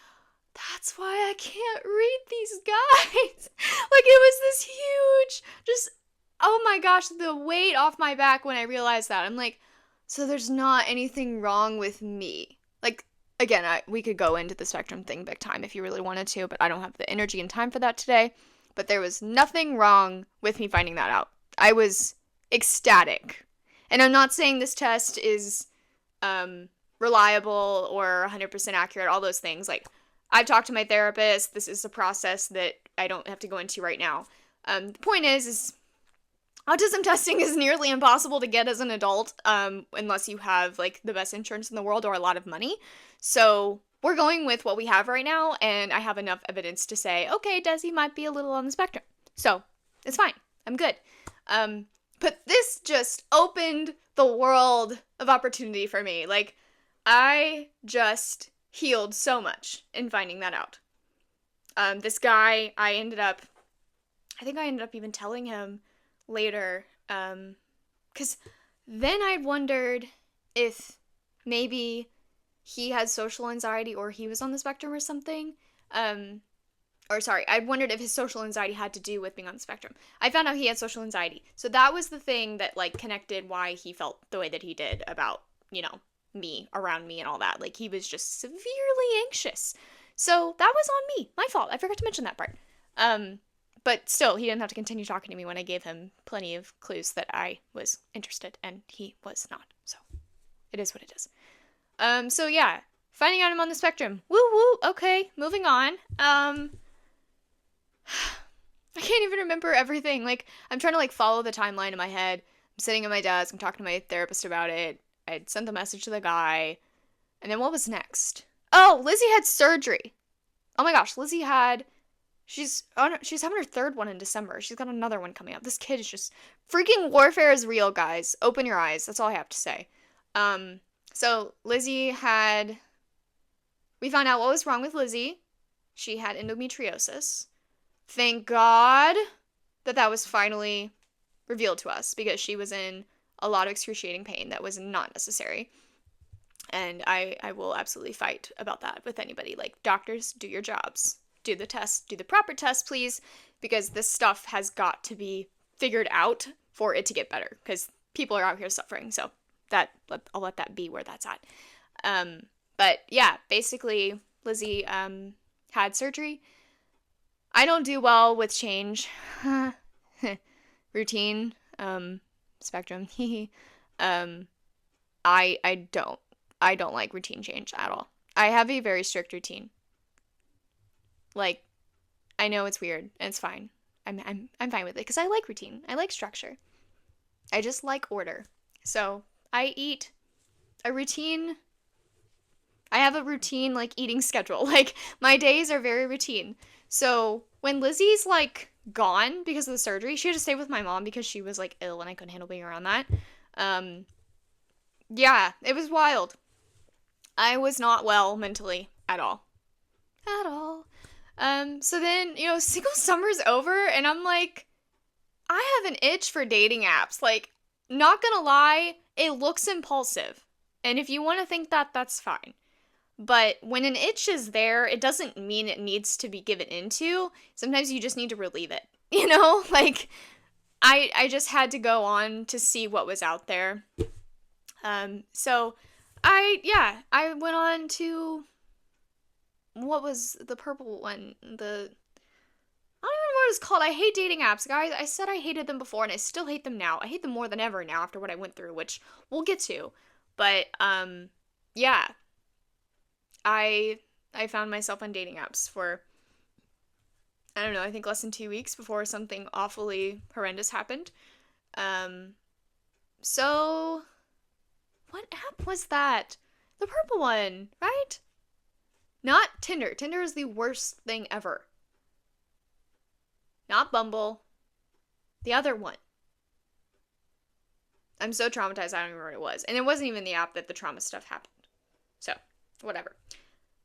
that's why I can't read these guys. Like, it was this huge, just, oh my gosh, the weight off my back when I realized that. I'm like, so there's not anything wrong with me. Like, again, we could go into the spectrum thing big time if you really wanted to, but I don't have the energy and time for that today. But there was nothing wrong with me finding that out. I was ecstatic. And I'm not saying this test is reliable or 100% accurate, all those things. Like, I've talked to my therapist. This is a process that I don't have to go into right now. The point is autism testing is nearly impossible to get as an adult, unless you have, like, the best insurance in the world or a lot of money. So we're going with what we have right now, and I have enough evidence to say, okay, Desi might be a little on the spectrum. So it's fine. I'm good. But this just opened the world of opportunity for me. Like, I just healed so much in finding that out. This guy, I think I ended up even telling him later, because then I wondered if maybe he had social anxiety or he was on the spectrum or something. I wondered if his social anxiety had to do with being on the spectrum. I found out he had social anxiety. So that was the thing that, like, connected why he felt the way that he did about, you know, me, around me and all that. Like, he was just severely anxious. So that was on me. My fault. I forgot to mention that part. But still, he didn't have to continue talking to me when I gave him plenty of clues that I was interested, and he was not. So it is what it is. So yeah, finding out I'm on the spectrum. Woo woo. Okay, moving on. I can't even remember everything. Like, I'm trying to, like, follow the timeline in my head. sitting at my desk. I'm talking to my therapist about it. I sent the message to the guy. And then what was next? Oh, Lizzie had surgery. Oh my gosh, she's having her third one in December. She's got another one coming up. This kid is just freaking warfare is real, guys. Open your eyes. That's all I have to say. So we found out what was wrong with Lizzie. She had endometriosis. Thank God that was finally revealed to us, because she was in a lot of excruciating pain that was not necessary. And I will absolutely fight about that with anybody. Like, doctors, do your jobs. Do the test. Do the proper test, please. Because this stuff has got to be figured out for it to get better. Because people are out here suffering. So I'll let that be where that's at. But yeah, basically, Lizzie had surgery. I don't do well with change. Routine. Spectrum. I don't like routine change at all. I have a very strict routine. Like, I know it's weird, and it's fine. I'm fine with it, because I like routine. I like structure. I just like order. So, I have a routine, like, eating schedule. Like, my days are very routine. So, when Lizzie's, like, gone because of the surgery, she had to stay with my mom because she was, like, ill, and I couldn't handle being around that. Yeah, it was wild. I was not well mentally at all. At all. So then, single summer's over, and I'm like, I have an itch for dating apps. Like, not gonna lie, it looks impulsive. And if you want to think that, that's fine. But when an itch is there, it doesn't mean it needs to be given into. Sometimes you just need to relieve it. Like, I just had to go on to see what was out there. So I went on to, what was the purple one? I don't even know what it's called. I hate dating apps, guys. I said I hated them before, and I still hate them now. I hate them more than ever now after what I went through, which we'll get to. But, yeah. I found myself on dating apps for, I don't know, I think less than 2 weeks before something awfully horrendous happened. So, what app was that? The purple one, right? Not Tinder. Tinder is the worst thing ever. Not Bumble. The other one. I'm so traumatized, I don't remember what it was. And it wasn't even the app that the trauma stuff happened. So, whatever.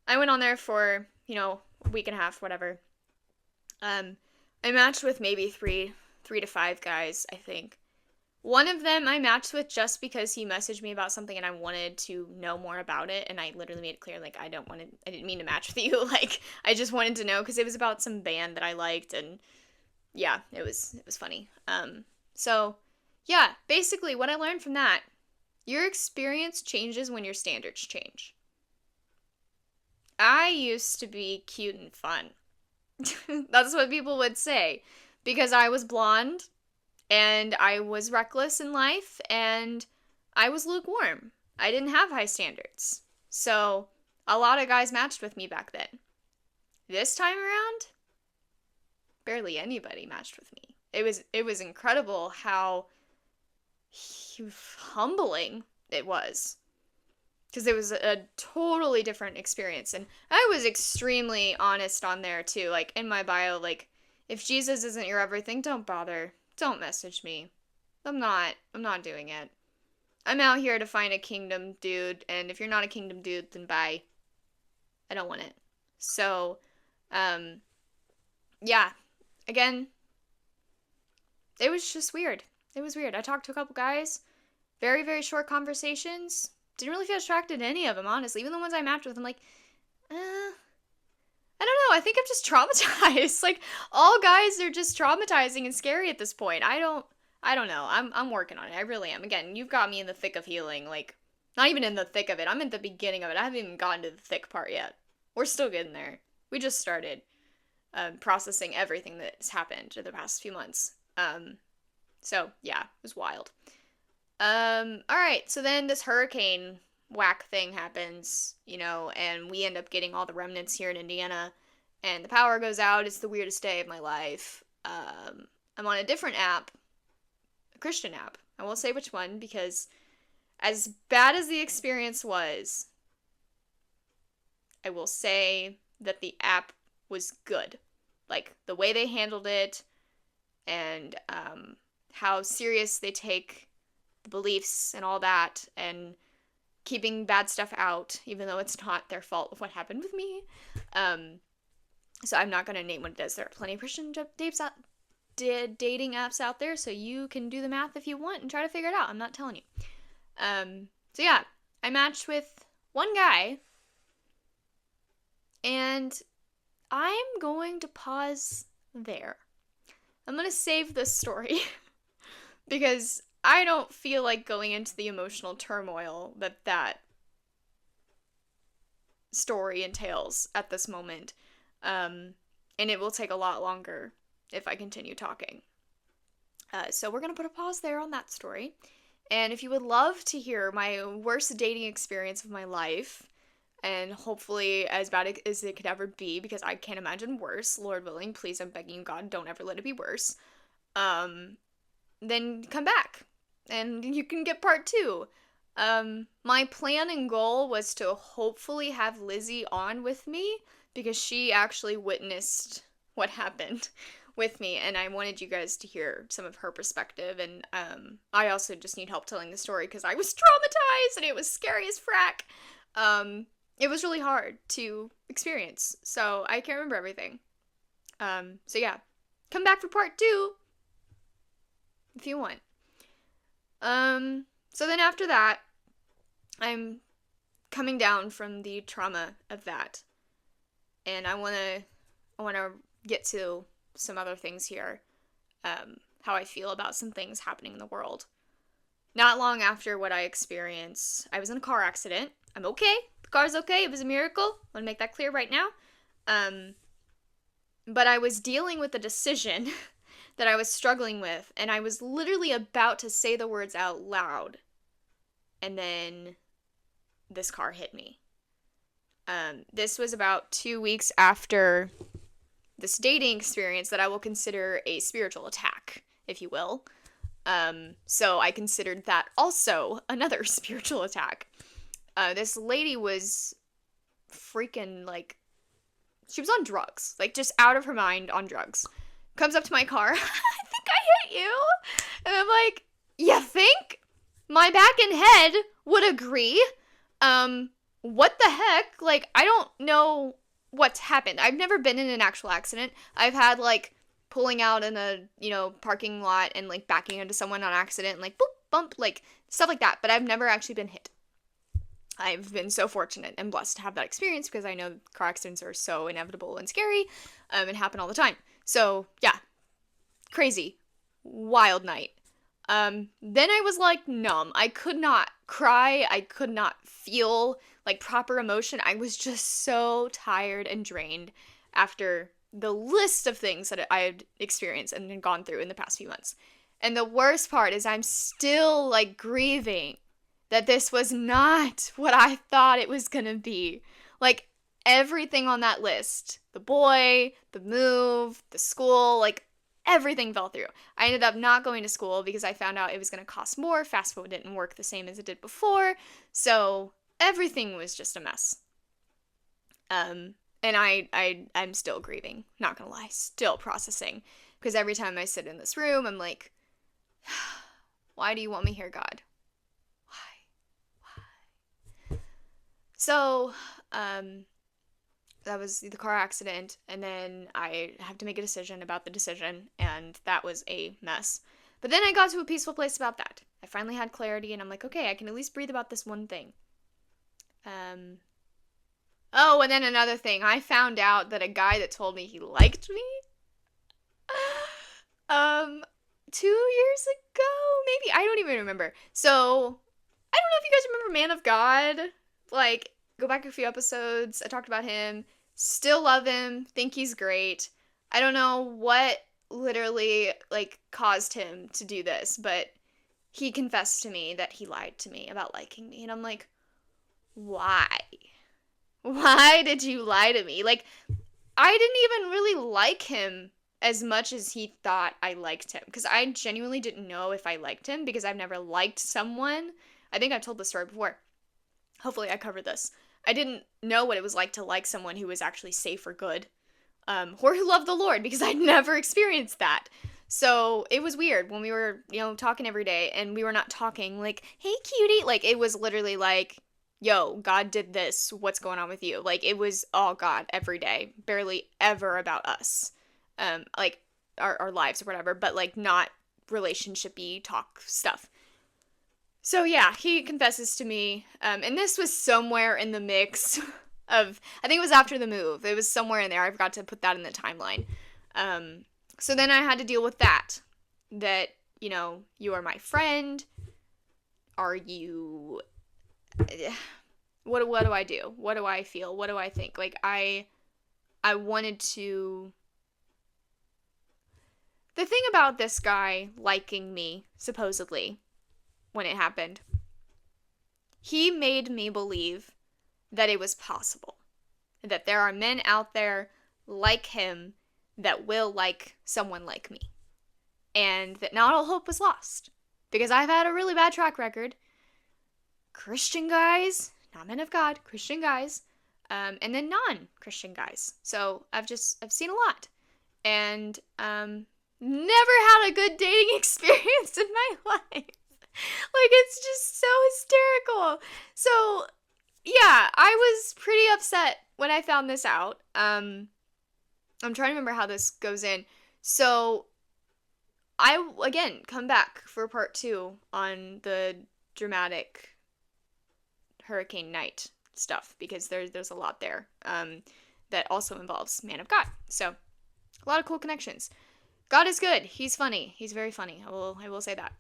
I went on there for, a week and a half, whatever. I matched with maybe three to five guys, I think. One of them I matched with just because he messaged me about something and I wanted to know more about it, and I literally made it clear, like, I didn't mean to match with you, like, I just wanted to know, because it was about some band that I liked, and yeah, it was funny. So, yeah, basically, what I learned from that, your experience changes when your standards change. I used to be cute and fun. That's what people would say, because I was blonde, and I was reckless in life, and I was lukewarm. I didn't have high standards. So, a lot of guys matched with me back then. This time around, barely anybody matched with me. It was incredible how humbling it was. Because it was a totally different experience. And I was extremely honest on there, too. Like, in my bio, like, if Jesus isn't your everything, don't bother. Don't message me. I'm not doing it. I'm out here to find a kingdom dude, and if you're not a kingdom dude, then bye. I don't want it. So, yeah. Again, it was just weird. It was weird. I talked to a couple guys. Very, very short conversations. Didn't really feel attracted to any of them, honestly. Even the ones I matched with, I'm like, I don't know. I think I'm just traumatized. Like, all guys are just traumatizing and scary at this point. I don't know. I'm working on it. I really am. Again, you've got me in the thick of healing. Like, not even in the thick of it. I'm at the beginning of it. I haven't even gotten to the thick part yet. We're still getting there. We just started processing everything that's happened in the past few months. So, yeah, it was wild. Alright, so then this hurricane whack thing happens, and we end up getting all the remnants here in Indiana, and the power goes out. It's the weirdest day of my life. I'm on a different app, a Christian app, I won't say which one, because as bad as the experience was, I will say that the app was good. Like, the way they handled it, and how serious they take the beliefs and all that, and keeping bad stuff out, even though it's not their fault of what happened with me. So I'm not going to name what it is. There are plenty of Christian dating apps out there, so you can do the math if you want and try to figure it out. I'm not telling you. So yeah, I matched with one guy, and I'm going to pause there. I'm going to save this story because I don't feel like going into the emotional turmoil that story entails at this moment. And it will take a lot longer if I continue talking. So we're going to put a pause there on that story. And if you would love to hear my worst dating experience of my life, and hopefully as bad as it could ever be, because I can't imagine worse, Lord willing, please, I'm begging God, don't ever let it be worse, then come back, and you can get part 2. My plan and goal was to hopefully have Lizzie on with me, because she actually witnessed what happened with me, and I wanted you guys to hear some of her perspective, and I also just need help telling the story, because I was traumatized, and it was scary as frack. It was really hard to experience, so I can't remember everything. So yeah, come back for part 2, if you want. So then after that, I'm coming down from the trauma of that, and I wanna get to some other things here, how I feel about some things happening in the world. Not long after what I experienced, I was in a car accident. I'm okay. The car's okay. It was a miracle. I want to make that clear right now. But I was dealing with a decision that I was struggling with, and I was literally about to say the words out loud, and then this car hit me. This was about 2 weeks after this dating experience that I will consider a spiritual attack, if you will. So I considered that also another spiritual attack. This lady was freaking, like, she was on drugs, like, just out of her mind on drugs. Comes up to my car, I think I hit you, and I'm like, you think? My back and head would agree. What the heck? Like, I don't know what's happened. I've never been in an actual accident. I've had, like, pulling out in a, parking lot and, like, backing into someone on accident, and, like, boop, bump, like, stuff like that, but I've never actually been hit. I've been so fortunate and blessed to have that experience, because I know car accidents are so inevitable and scary, and happen all the time. So, yeah, crazy, wild night. Then I was, like, numb. I could not cry. I could not feel, like, proper emotion. I was just so tired and drained after the list of things that I had experienced and had gone through in the past few months. And the worst part is I'm still, like, grieving that this was not what I thought it was gonna be. Like, everything on that list, the boy, the move, the school, like, everything fell through. I ended up not going to school because I found out it was gonna cost more. FAFSA didn't work the same as it did before, so everything was just a mess. And I'm still grieving, not gonna lie, still processing, because every time I sit in this room, I'm like, why do you want me here, God? So, that was the car accident, and then I have to make a decision about the decision, and that was a mess. But then I got to a peaceful place about that. I finally had clarity, and I'm like, okay, I can at least breathe about this one thing. Oh, and then another thing. I found out that a guy that told me he liked me, 2 years ago, maybe? I don't even remember. So, I don't know if you guys remember Man of God. Like, go back a few episodes. I talked about him. Still love him. Think he's great. I don't know what literally, like, caused him to do this, but he confessed to me that he lied to me about liking me. And I'm like, why? Why did you lie to me? Like, I didn't even really like him as much as he thought I liked him. Because I genuinely didn't know if I liked him because I've never liked someone. I think I've told this story before. Hopefully I covered this. I didn't know what it was like to like someone who was actually safe or good. Or who loved the Lord, because I'd never experienced that. So it was weird when we were, talking every day, and we were not talking like, hey, cutie. Like, it was literally like, yo, God did this. What's going on with you? Like, it was all God every day. Barely ever about us. Like, our lives or whatever, but, like, not relationship-y talk stuff. So, yeah, he confesses to me, and this was somewhere in the mix of, I think it was after the move. It was somewhere in there. I forgot to put that in the timeline. So then I had to deal with that, you are my friend. Are you, what do I do? What do I feel? What do I think? Like, I wanted to, the thing about this guy liking me, supposedly, when it happened, he made me believe that it was possible, that there are men out there like him that will like someone like me, and that not all hope was lost, because I've had a really bad track record. Christian guys, not men of God, Christian guys, and then non-Christian guys. So I've seen a lot, and never had a good dating experience in my life. Like, it's just so hysterical. So yeah, I was pretty upset when I found this out. I'm trying to remember how this goes in. So I, again, come back for part 2 on the dramatic hurricane night stuff, because there's a lot there that also involves man of God. So a lot of cool connections. God is good. He's funny. He's very funny. I will say that.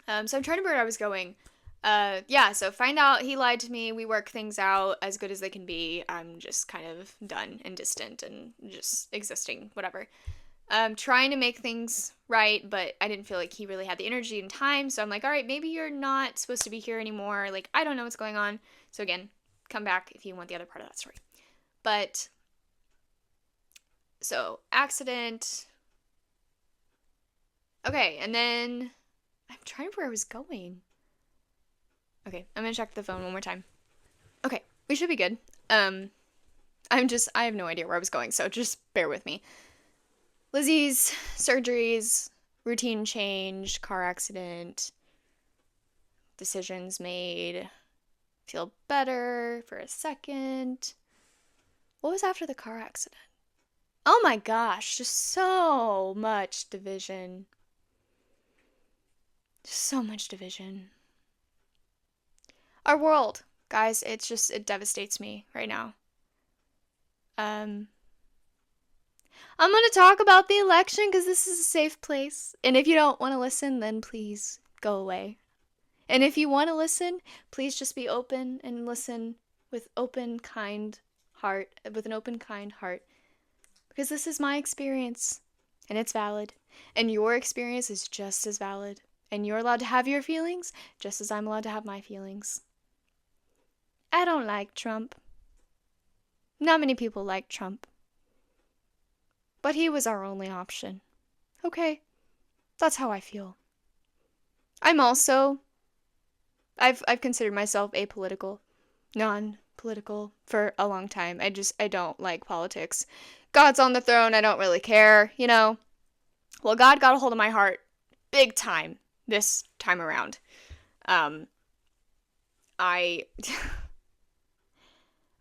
So I'm trying to remember where I was going. So find out he lied to me. We work things out as good as they can be. I'm just kind of done and distant and just existing, whatever. Trying to make things right, but I didn't feel like he really had the energy and time. So I'm like, all right, maybe you're not supposed to be here anymore. Like, I don't know what's going on. So again, come back if you want the other part of that story. But, so, accident. Okay, and then, I'm trying to remember where I was going. Okay, I'm gonna check the phone one more time. Okay, we should be good. I have no idea where I was going, so just bear with me. Lizzie's surgeries, routine change, car accident, decisions made, feel better for a second. What was after the car accident? Oh my gosh, just so much division. So much division. Our world, guys, it devastates me right now. I'm going to talk about the election because this is a safe place. And if you don't want to listen, then please go away. And if you want to listen, please just be open and listen with an open, kind heart. Because this is my experience, and it's valid. And your experience is just as valid. And you're allowed to have your feelings, just as I'm allowed to have my feelings. I don't like Trump. Not many people like Trump. But he was our only option. Okay, that's how I feel. I'm also, I've considered myself apolitical, non-political for a long time. I don't like politics. God's on the throne, I don't really care, Well, God got a hold of my heart big time this time around.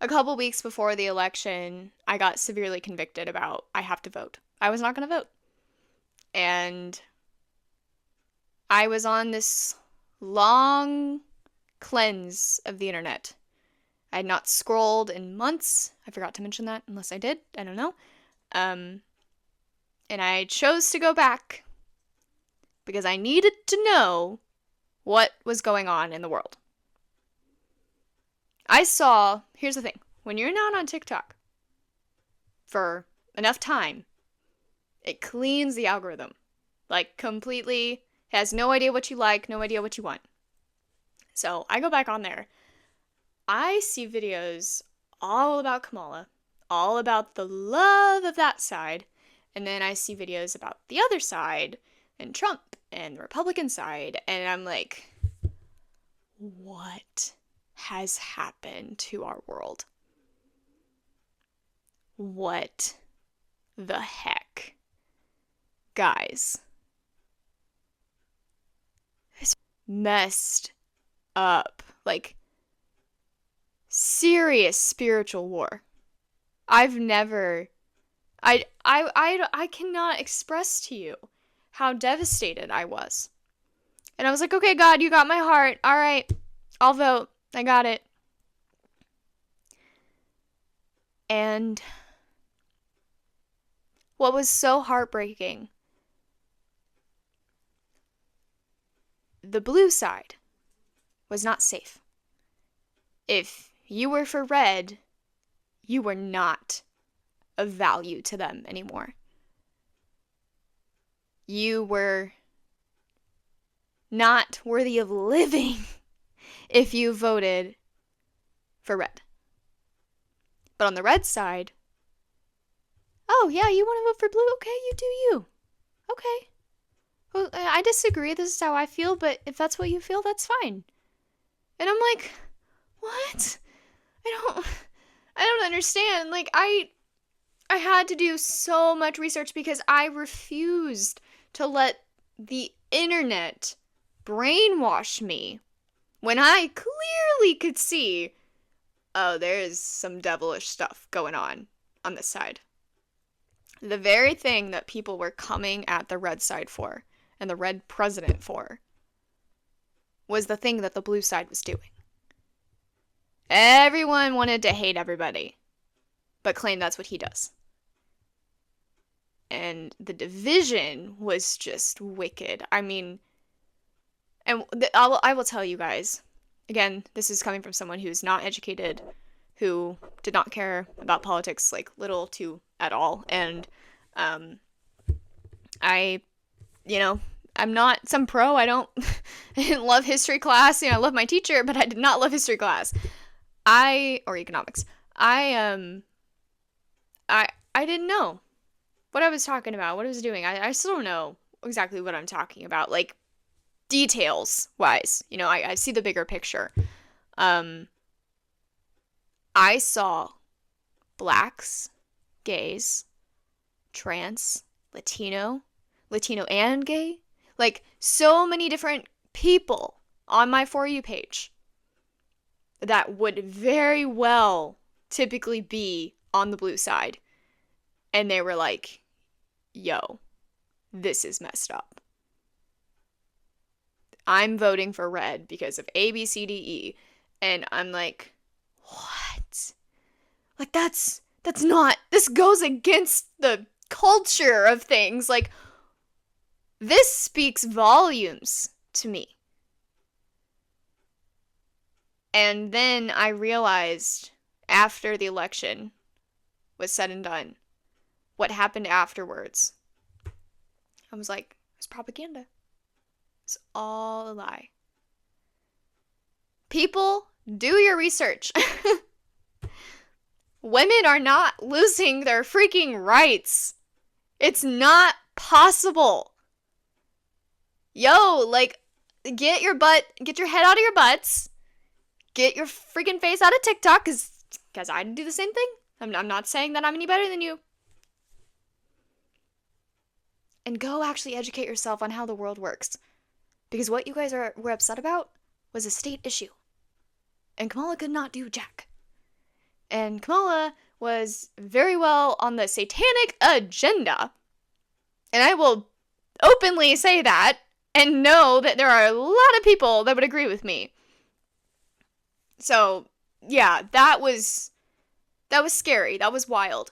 A couple weeks before the election, I got severely convicted about I have to vote. I was not going to vote. And I was on this long cleanse of the internet. I had not scrolled in months. I forgot to mention that, unless I did. I don't know. And I chose to go back because I needed to know what was going on in the world. Here's the thing, when you're not on TikTok for enough time, it cleans the algorithm. Like, completely, has no idea what you like, no idea what you want. So, I go back on there. I see videos all about Kamala, all about the love of that side, And then I see videos about the other side and Trump and the Republican side. And I'm like, what has happened to our world? What the heck? Guys, it's messed up. Like, serious spiritual war. I've never... I cannot express to you how devastated I was. And I was like, okay, God, you got my heart. All right, I'll vote. I got it. And what was so heartbreaking, the blue side was not safe. If you were for red, you were not of value to them anymore. You were not worthy of living if you voted for red. But on the red side, oh yeah, you want to vote for blue? Okay, you do you. Okay. Well, I disagree. This is how I feel, but if that's what you feel, that's fine. And I'm like, what? I don't understand. Like, I had to do so much research because I refused to let the internet brainwash me when I clearly could see, oh, there's some devilish stuff going on this side. The very thing that people were coming at the red side for and the red president for was the thing that the blue side was doing. Everyone wanted to hate everybody, but claim that's what he does. And the division was just wicked. I mean, and I will tell you guys, again, this is coming from someone who's not educated, who did not care about politics, like, little to at all. And I'm not some pro. I didn't love history class. I love my teacher, but I did not love history class. Or economics. I didn't know what I was talking about, what I was doing. I still don't know exactly what I'm talking about, like, details wise. I see the bigger picture. I saw blacks, gays, trans, Latino and gay, like, so many different people on my For You page that would very well typically be on the blue side. And they were like, yo, this is messed up. I'm voting for red because of A, B, C, D, E. And I'm like, what? Like, that's not, this goes against the culture of things. Like, this speaks volumes to me. And then I realized, after the election was said and done, what happened afterwards. I was like, it's propaganda. It's all a lie. People, do your research. Women are not losing their freaking rights. It's not possible. Yo, like, get your head out of your butts. Get your freaking face out of TikTok, because I do the same thing. I'm not saying that I'm any better than you. And go actually educate yourself on how the world works. Because what you guys were upset about was a state issue. And Kamala could not do jack. And Kamala was very well on the satanic agenda. And I will openly say that and know that there are a lot of people that would agree with me. So, yeah, that was scary. That was wild.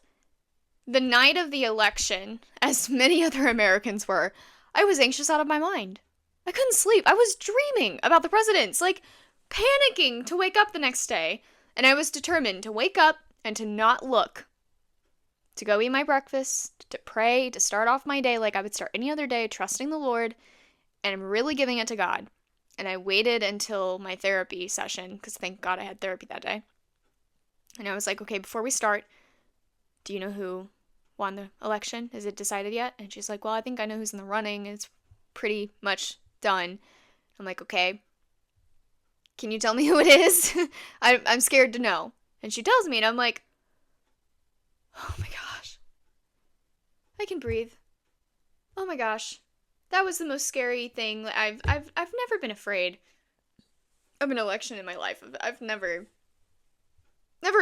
The night of the election, as many other Americans were, I was anxious out of my mind. I couldn't sleep. I was dreaming about the presidents, like, panicking to wake up the next day. And I was determined to wake up and to not look. To go eat my breakfast, to pray, to start off my day like I would start any other day, trusting the Lord, and I'm really giving it to God. And I waited until my therapy session, because thank God I had therapy that day. And I was like, okay, before we start, do you know who won the election? Is it decided yet? And she's like, well, I think I know who's in the running. It's pretty much done. I'm like, okay. Can you tell me who it is? I'm scared to know. And she tells me, and I'm like, oh my gosh. I can breathe. Oh my gosh. That was the most scary thing. I've never been afraid of an election in my life. I've never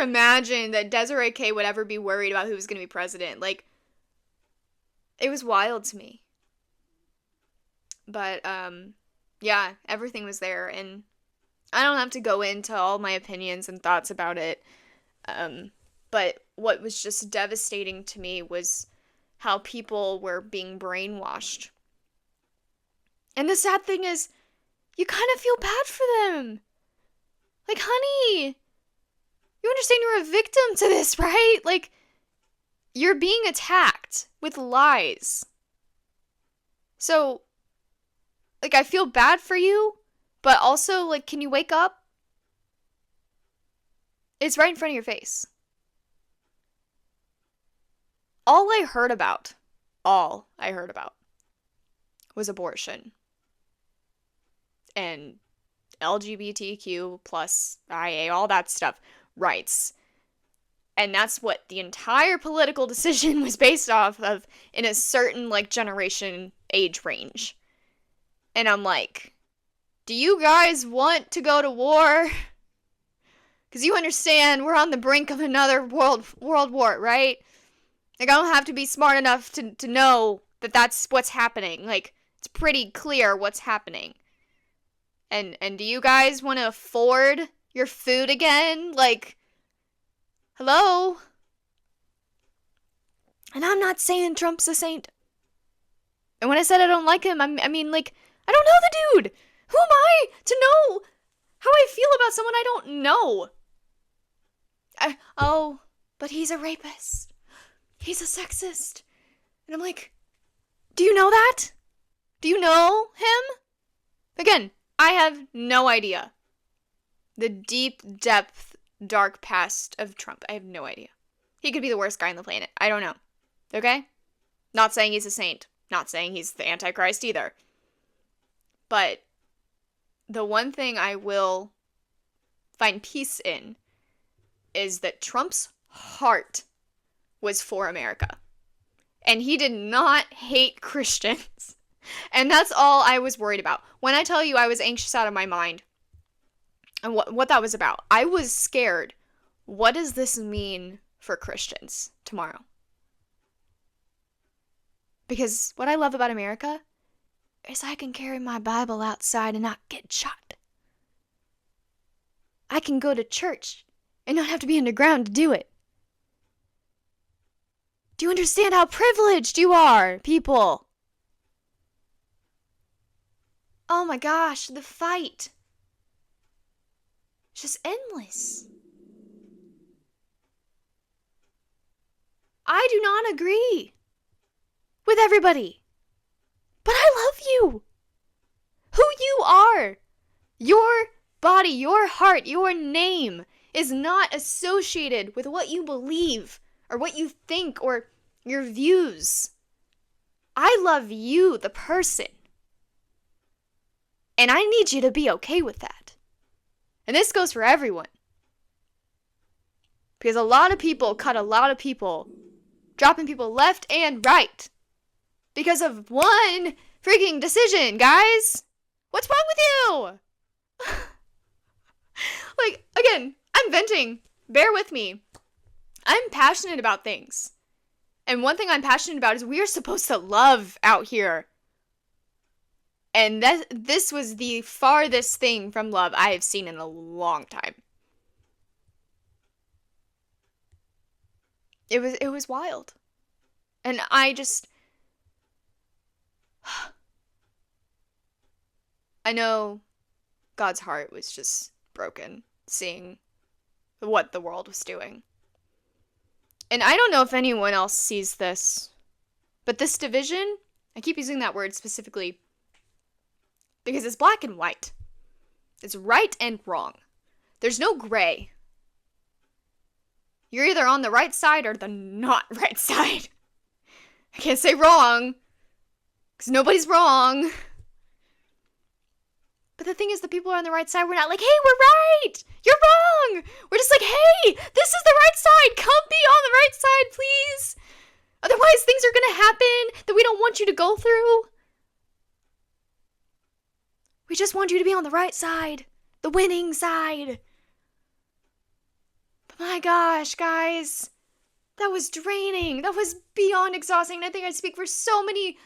imagined that Desiree K would ever be worried about who was going to be president. Like, it was wild to me. But, yeah, everything was there, and I don't have to go into all my opinions and thoughts about it, but what was just devastating to me was how people were being brainwashed. And the sad thing is, you kind of feel bad for them. Like, honey, you understand you're a victim to this, right? Like, you're being attacked with lies. So, like, I feel bad for you, but also, like, can you wake up? It's right in front of your face. All I heard about was abortion. And LGBTQ plus IA, all that stuff, rights. And that's what the entire political decision was based off of in a certain, like, generation age range. And I'm like, do you guys want to go to war? Because you understand we're on the brink of another world war, right? Like, I don't have to be smart enough to know that that's what's happening. Like, it's pretty clear what's happening. And do you guys want to afford your food again? Like, hello? And I'm not saying Trump's a saint. And when I said I don't like him, I mean, like, I don't know the dude. Who am I to know how I feel about someone I don't know? Oh, but he's a rapist. He's a sexist. And I'm like, do you know that? Do you know him? Again, I have no idea. The deep depth, dark past of Trump. I have no idea. He could be the worst guy on the planet. I don't know. Okay? Not saying he's a saint. Not saying he's the Antichrist either. But the one thing I will find peace in is that Trump's heart was for America. And he did not hate Christians. And that's all I was worried about. When I tell you I was anxious out of my mind, and what that was about, I was scared. What does this mean for Christians tomorrow? Because what I love about America is I can carry my Bible outside and not get shot. I can go to church and not have to be underground to do it. Do you understand how privileged you are, people? Oh my gosh, the fight. It's just endless. I do not agree with everybody. But I love you. Who you are. Your body, your heart, your name is not associated with what you believe or what you think or your views. I love you, the person. And I need you to be okay with that. And this goes for everyone. Because a lot of people cut a lot of people, dropping people left and right. Because of one freaking decision, guys. What's wrong with you? Like, again, I'm venting. Bear with me. I'm passionate about things. And one thing I'm passionate about is we are supposed to love out here. And this was the farthest thing from love I have seen in a long time. It was wild. And I know God's heart was just broken seeing what the world was doing. And I don't know if anyone else sees this, but this division, I keep using that word specifically because it's black and white. It's right and wrong. There's no gray. You're either on the right side or the not right side. I can't say wrong, because nobody's wrong. But the thing is, the people are on the right side. We're not like, hey, we're right! You're wrong! We're just like, hey, this is the right side! Come be on the right side, please! Otherwise, things are gonna happen that we don't want you to go through. We just want you to be on the right side. The winning side. But my gosh, guys. That was draining. That was beyond exhausting. I think I speak for so many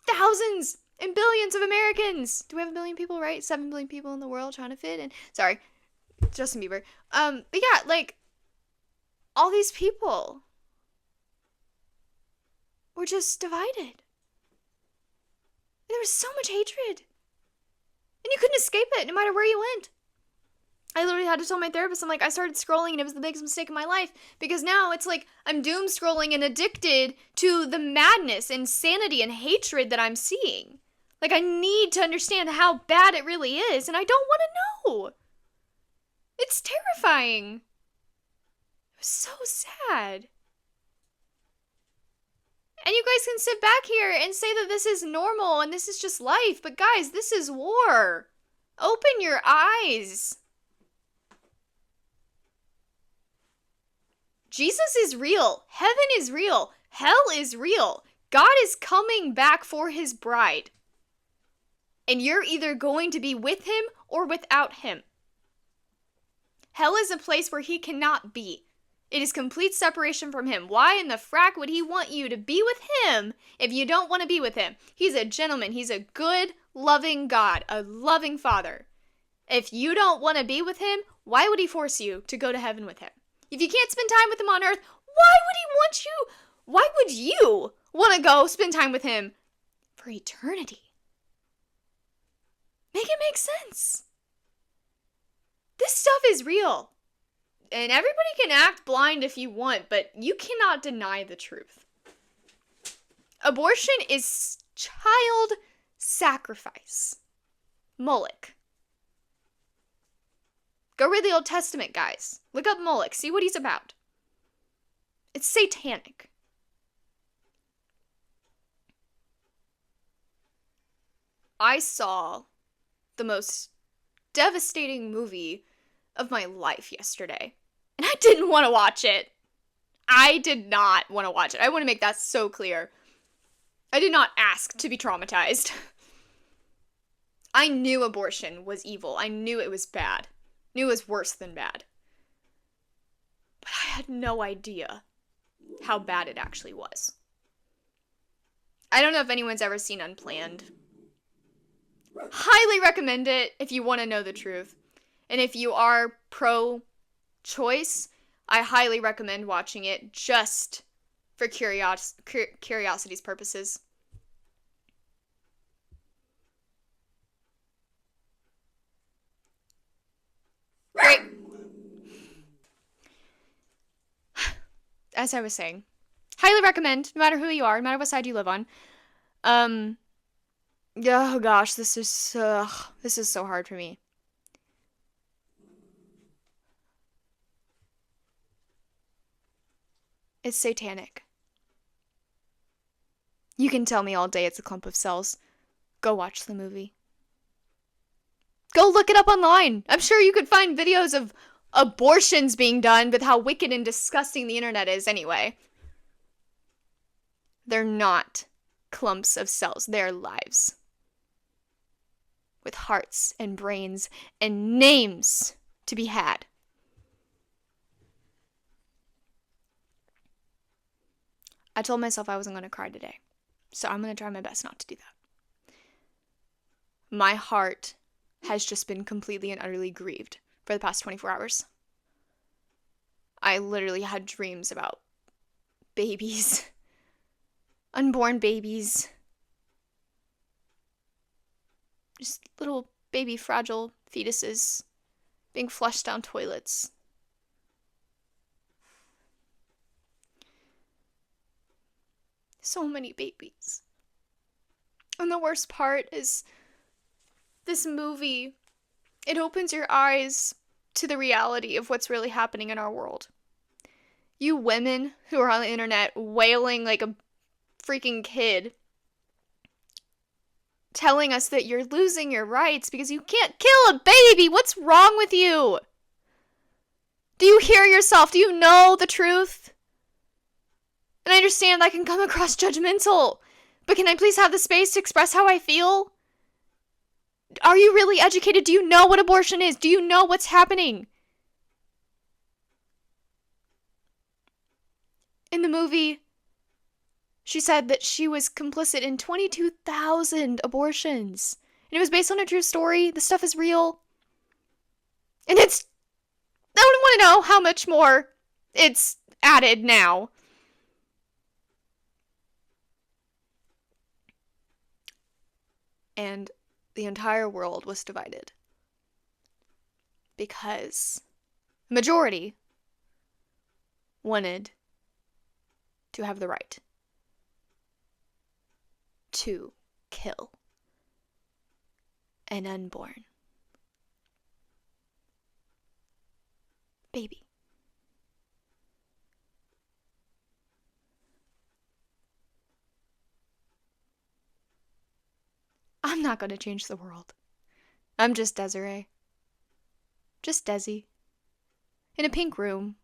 thousands and billions of Americans. Do we have a billion people, right? 7 billion people in the world trying to fit in. Sorry. Justin Bieber. But yeah, like, all these people were just divided. And there was so much hatred. And you couldn't escape it, no matter where you went. I literally had to tell my therapist, I'm like, I started scrolling and it was the biggest mistake of my life. Because now it's like, I'm doom scrolling and addicted to the madness, insanity, and hatred that I'm seeing. Like, I need to understand how bad it really is, and I don't want to know. It's terrifying. It was so sad. And you guys can sit back here and say that this is normal and this is just life. But guys, this is war. Open your eyes. Jesus is real. Heaven is real. Hell is real. God is coming back for his bride. And you're either going to be with him or without him. Hell is a place where he cannot be. It is complete separation from him. Why in the frack would he want you to be with him if you don't want to be with him? He's a gentleman. He's a good, loving God, a loving Father. If you don't want to be with him, why would he force you to go to heaven with him? If you can't spend time with him on earth, why would he want you? Why would you want to go spend time with him for eternity? Make it make sense. This stuff is real. And everybody can act blind if you want, but you cannot deny the truth. Abortion is child sacrifice. Moloch. Go read the Old Testament, guys. Look up Moloch. See what he's about. It's satanic. I saw the most devastating movie of my life yesterday. And I didn't want to watch it. I did not want to watch it. I want to make that so clear. I did not ask to be traumatized. I knew abortion was evil. I knew it was bad. Knew it was worse than bad. But I had no idea how bad it actually was. I don't know if anyone's ever seen Unplanned. Highly recommend it if you want to know the truth. And if you are pro-choice, I highly recommend watching it just for curiosity's purposes. Great. As I was saying, highly recommend, no matter who you are, no matter what side you live on. Oh gosh, this is so hard for me. It's satanic. You can tell me all day it's a clump of cells. Go watch the movie. Go look it up online. I'm sure you could find videos of abortions being done with how wicked and disgusting the internet is anyway. They're not clumps of cells. They're lives. With hearts and brains and names to be had. I told myself I wasn't going to cry today. So I'm going to try my best not to do that. My heart has just been completely and utterly grieved for the past 24 hours. I literally had dreams about babies. Unborn babies. Just little baby fragile fetuses being flushed down toilets. So many babies. And the worst part is this movie, it opens your eyes to the reality of what's really happening in our world. You women who are on the internet wailing like a freaking kid telling us that you're losing your rights because you can't kill a baby. What's wrong with you? Do you hear yourself? Do you know the truth? And I understand I can come across judgmental, but can I please have the space to express how I feel? Are you really educated? Do you know what abortion is? Do you know what's happening? In the movie, she said that she was complicit in 22,000 abortions. And it was based on a true story. The stuff is real. And I don't want to know how much more it's added now. And the entire world was divided. Because the majority wanted to have the right to kill an unborn baby. I'm not going to change the world. I'm just Desiree. Just Desi. In a pink room.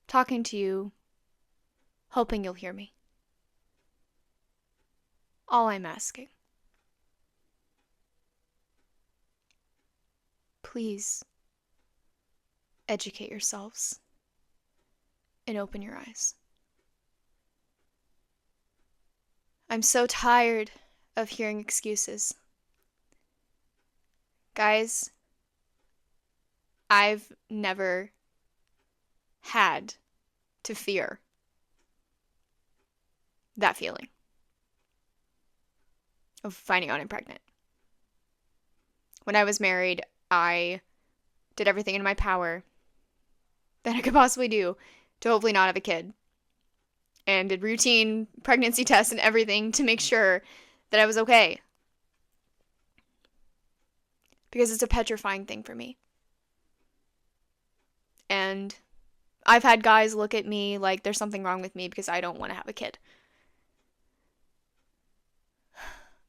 Talking to you. Hoping you'll hear me. All I'm asking. Please educate yourselves and open your eyes. I'm so tired of hearing excuses. Guys, I've never had to fear that feeling of finding out I'm pregnant. When I was married, I did everything in my power that I could possibly do to hopefully not have a kid. And did routine pregnancy tests and everything to make sure that I was okay. Because it's a petrifying thing for me. And I've had guys look at me like there's something wrong with me because I don't want to have a kid.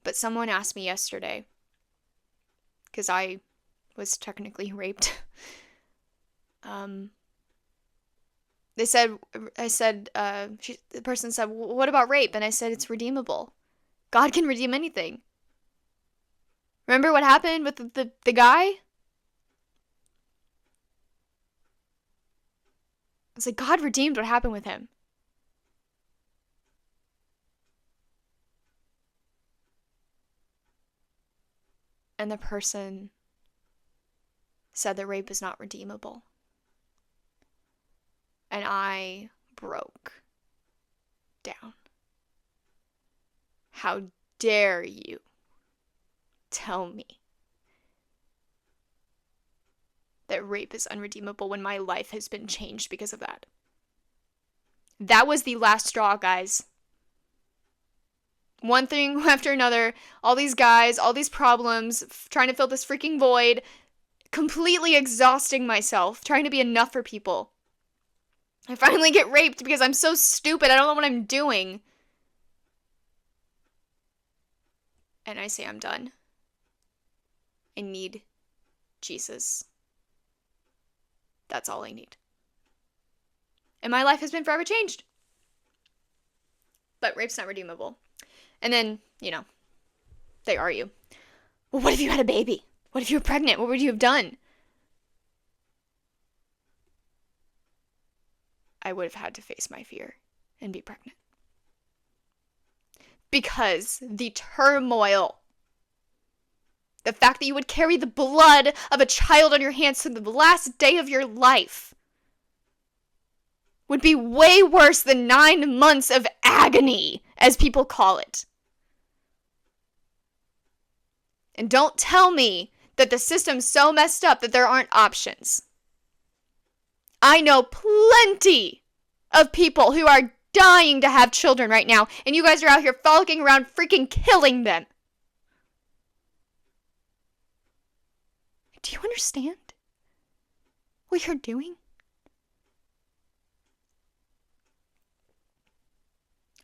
But someone asked me yesterday, because I was technically raped. The person said, well, what about rape? And I said, it's redeemable. God can redeem anything. Remember what happened with the guy? I was like, God redeemed what happened with him. And the person said that rape is not redeemable. And I broke down. How dare you tell me that rape is unredeemable when my life has been changed because of that? That was the last straw, guys. One thing after another, all these guys, all these problems, trying to fill this freaking void, completely exhausting myself, trying to be enough for people. I finally get raped because I'm so stupid, I don't know what I'm doing. And I say I'm done. I need Jesus. That's all I need. And my life has been forever changed. But rape's not redeemable. And then, they argue. Well, what if you had a baby? What if you were pregnant? What would you have done? I would have had to face my fear and be pregnant. Because the turmoil, the fact that you would carry the blood of a child on your hands to the last day of your life would be way worse than 9 months of agony, as people call it. And don't tell me that the system's so messed up that there aren't options. I know plenty of people who are dying to have children right now, and you guys are out here frolicking around freaking killing them. Do you understand what you're doing?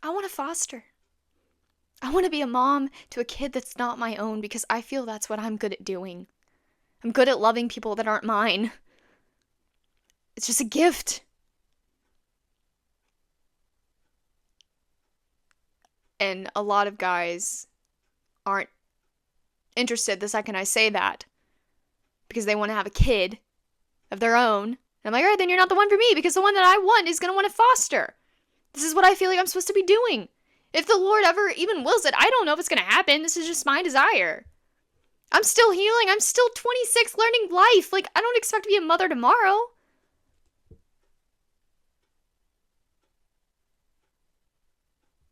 I want to foster. I want to be a mom to a kid that's not my own because I feel that's what I'm good at doing. I'm good at loving people that aren't mine. It's just a gift. And a lot of guys aren't interested the second I say that because they want to have a kid of their own. And I'm like, all right, then you're not the one for me because the one that I want is going to want to foster. This is what I feel like I'm supposed to be doing. If the Lord ever even wills it, I don't know if it's going to happen. This is just my desire. I'm still healing. I'm still 26 learning life. Like, I don't expect to be a mother tomorrow.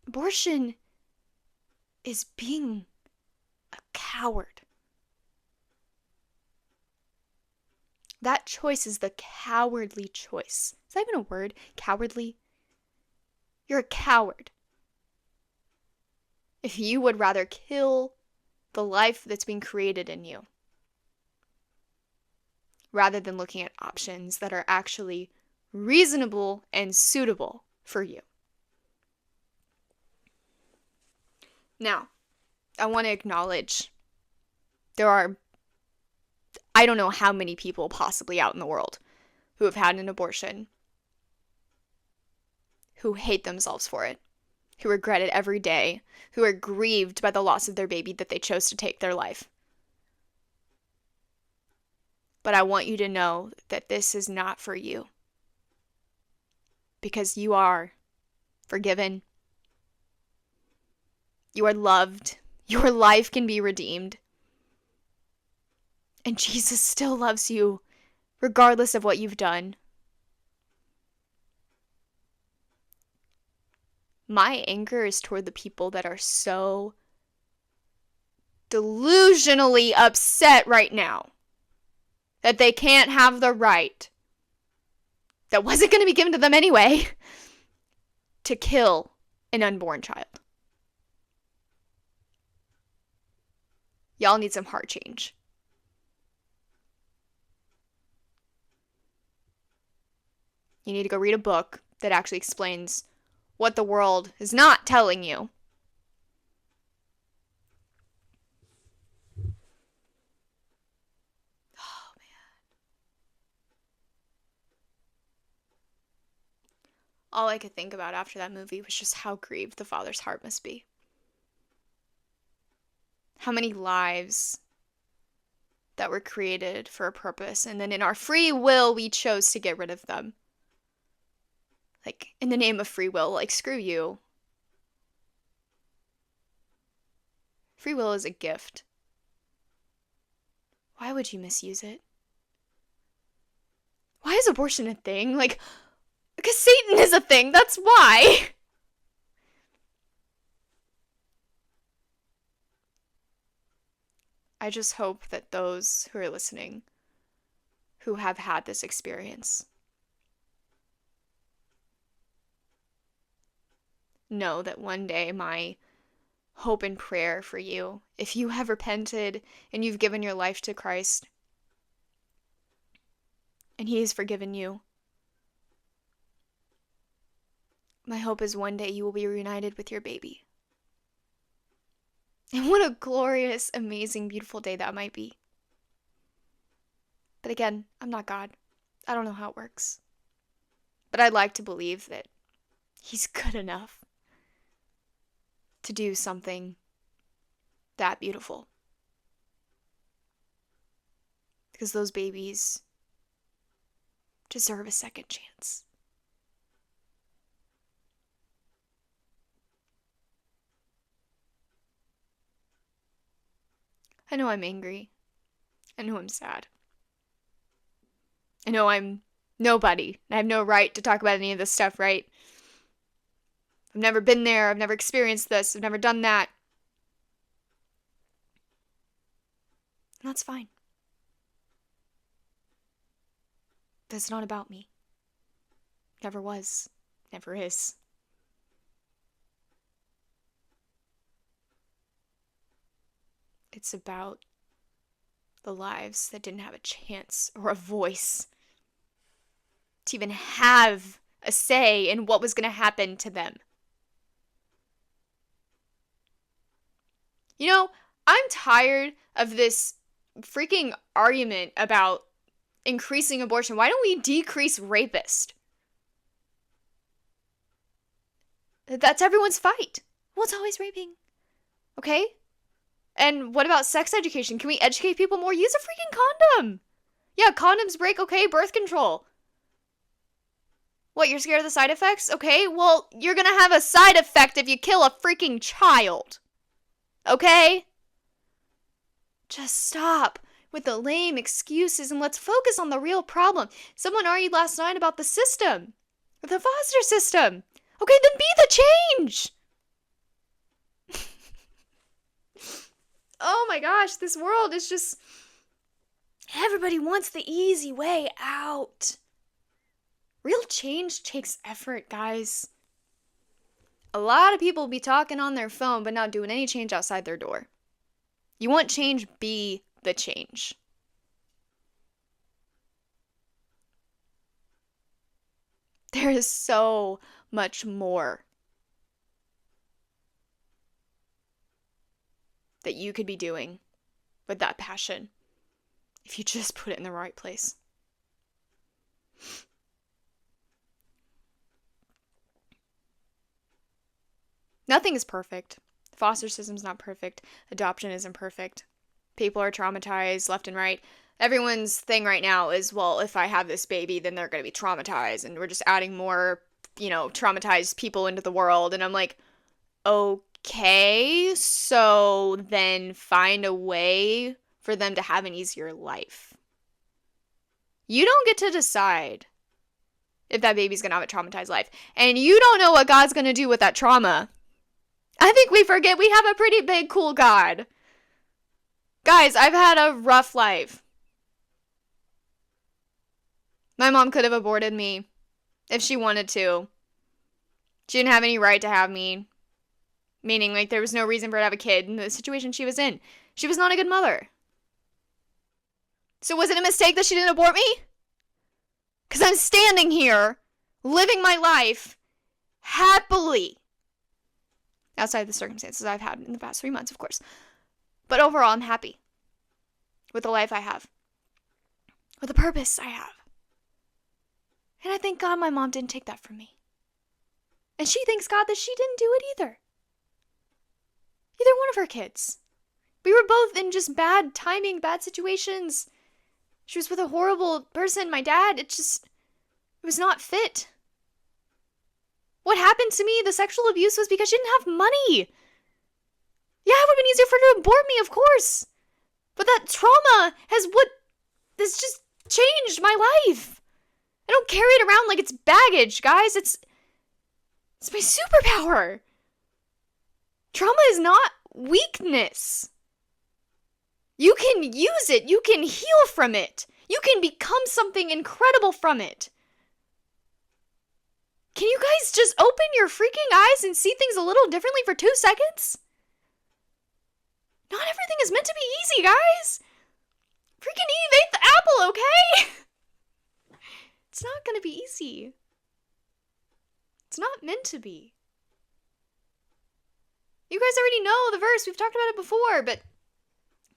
Abortion is being a coward. That choice is the cowardly choice. Is that even a word? Cowardly? You're a coward. If you would rather kill the life that's being created in you, rather than looking at options that are actually reasonable and suitable for you. Now, I want to acknowledge there are, I don't know how many people possibly out in the world who have had an abortion, who hate themselves for it, who regret it every day, who are grieved by the loss of their baby that they chose to take their life. But I want you to know that this is not for you. Because you are forgiven. You are loved. Your life can be redeemed. And Jesus still loves you, regardless of what you've done. My anger is toward the people that are so delusionally upset right now that they can't have the right that wasn't going to be given to them anyway to kill an unborn child. Y'all need some heart change. You need to go read a book that actually explains what the world is not telling you. Oh, man. All I could think about after that movie was just how grieved the father's heart must be. How many lives that were created for a purpose, and then in our free will, we chose to get rid of them. Like, in the name of free will, like, screw you. Free will is a gift. Why would you misuse it? Why is abortion a thing? Like, because Satan is a thing, that's why. I just hope that those who are listening, who have had this experience, know that one day my hope and prayer for you, if you have repented and you've given your life to Christ, and He has forgiven you, my hope is one day you will be reunited with your baby. And what a glorious, amazing, beautiful day that might be. But again, I'm not God. I don't know how it works. But I'd like to believe that He's good enough to do something that beautiful. Because those babies deserve a second chance. I know I'm angry. I know I'm sad. I know I'm nobody. I have no right to talk about any of this stuff, right? I've never been there. I've never experienced this. I've never done that. And that's fine. That's not about me. Never was. Never is. It's about the lives that didn't have a chance or a voice to even have a say in what was going to happen to them. You know, I'm tired of this freaking argument about increasing abortion. Why don't we decrease rapists? That's everyone's fight. Well, it's always raping. Okay? And what about sex education? Can we educate people more? Use a freaking condom. Yeah, condoms break. Okay, birth control. What, you're scared of the side effects? Okay, well, you're gonna have a side effect if you kill a freaking child. Okay? Just stop with the lame excuses and let's focus on the real problem. Someone argued last night about the system. The foster system. Okay, then be the change. Oh my gosh, this world is just... Everybody wants the easy way out. Real change takes effort, guys. A lot of people be talking on their phone but not doing any change outside their door. You want change, be the change. There is so much more that you could be doing with that passion if you just put it in the right place. Nothing is perfect. Foster system's not perfect. Adoption isn't perfect. People are traumatized left and right. Everyone's thing right now is, well, if I have this baby, then they're going to be traumatized. And we're just adding more, traumatized people into the world. And I'm like, okay, so then find a way for them to have an easier life. You don't get to decide if that baby's going to have a traumatized life. And you don't know what God's going to do with that trauma. I think we forget we have a pretty big, cool God. Guys, I've had a rough life. My mom could have aborted me if she wanted to. She didn't have any right to have me. Meaning, there was no reason for her to have a kid in the situation she was in. She was not a good mother. So was it a mistake that she didn't abort me? Because I'm standing here, living my life, happily. Outside of the circumstances I've had in the past 3 months, of course. But overall, I'm happy with the life I have. With the purpose I have. And I thank God my mom didn't take that from me. And she thanks God that she didn't do it either. Either one of her kids. We were both in just bad timing, bad situations. She was with a horrible person, my dad. It was not fit. What happened to me, the sexual abuse, was because she didn't have money. Yeah, it would have been easier for her to abort me, of course. But that trauma has just changed my life. I don't carry it around like it's baggage, guys. It's my superpower. Trauma is not weakness. You can use it. You can heal from it. You can become something incredible from it. Can you guys just open your freaking eyes and see things a little differently for 2 seconds? Not everything is meant to be easy, guys. Freaking Eve ate the apple, okay? It's not gonna be easy. It's not meant to be. You guys already know the verse. We've talked about it before, but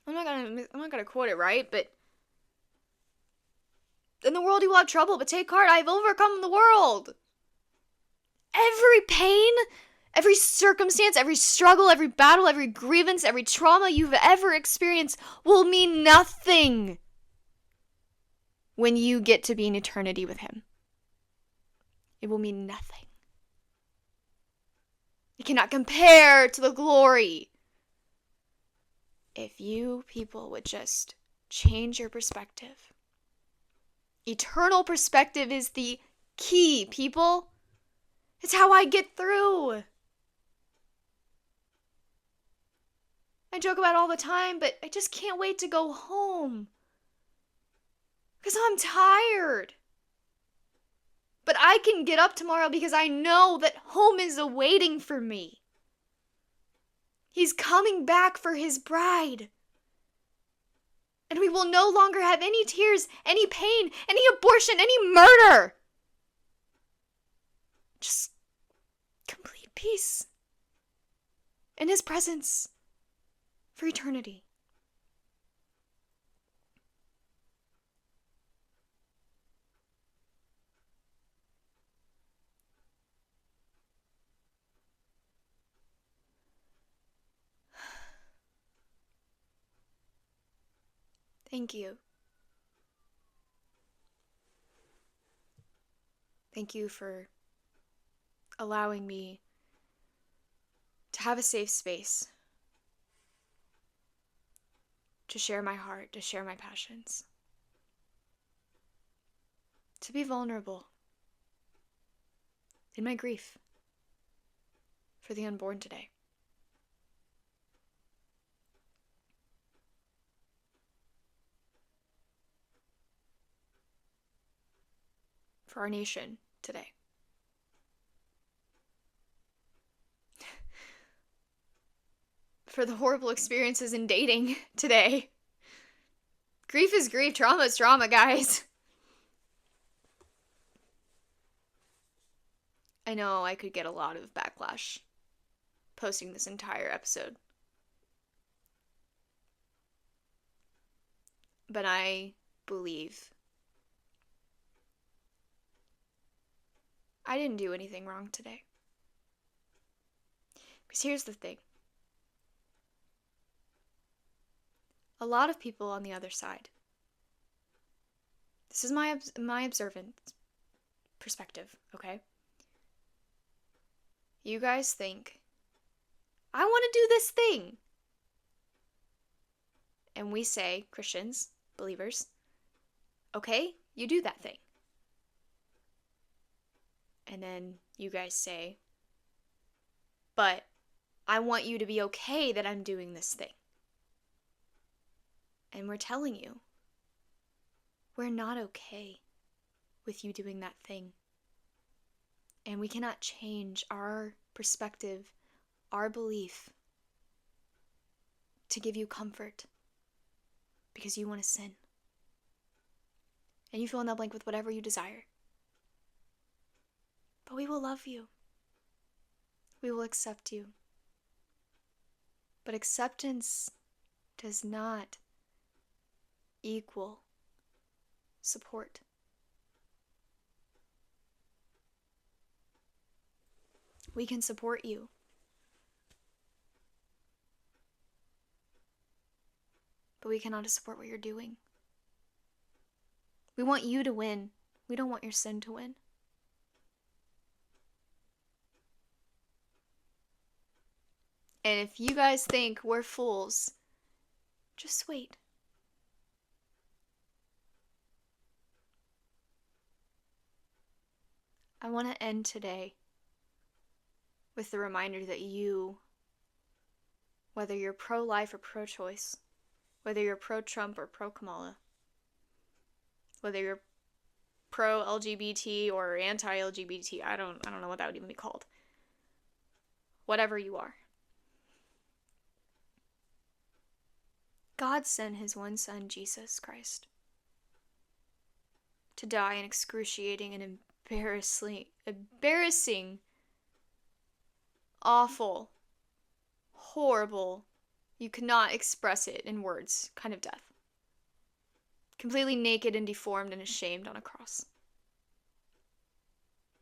I'm not gonna quote it right, but in the world you will have trouble, but take heart, I have overcome the world. Every pain, every circumstance, every struggle, every battle, every grievance, every trauma you've ever experienced will mean nothing when you get to be in eternity with Him. It will mean nothing. It cannot compare to the glory. If you people would just change your perspective. Eternal perspective is the key, people. It's how I get through. I joke about it all the time, but I just can't wait to go home. Because I'm tired. But I can get up tomorrow because I know that home is awaiting for me. He's coming back for His bride. And we will no longer have any tears, any pain, any abortion, any murder. Just complete peace in His presence. for eternity. Thank you. Thank you for allowing me to have a safe space to share my heart, to share my passions, to be vulnerable in my grief for the unborn today. For our nation today. For the horrible experiences in dating today. Grief is grief, trauma is trauma, guys. I know I could get a lot of backlash posting this entire episode. But I believe I didn't do anything wrong today. Because here's the thing. A lot of people on the other side, this is my observant perspective, okay? You guys think, I want to do this thing. And we say, Christians, believers, okay, you do that thing. And then you guys say, but I want you to be okay that I'm doing this thing. And we're telling you, we're not okay with you doing that thing. And we cannot change our perspective, our belief, to give you comfort because you want to sin. And you fill in that blank with whatever you desire. But we will love you. We will accept you. But acceptance does not equal support. We can support you. But we cannot support what you're doing. We want you to win. We don't want your sin to win. And if you guys think we're fools, just wait. I want to end today with the reminder that you, whether you're pro-life or pro-choice, whether you're pro-Trump or pro-Kamala, whether you're pro-LGBT or anti-LGBT, I don't know what that would even be called. Whatever you are. God sent his one son, Jesus Christ, to die an excruciating and embarrassing, awful, horrible, you cannot express it in words, kind of death. Completely naked and deformed and ashamed on a cross.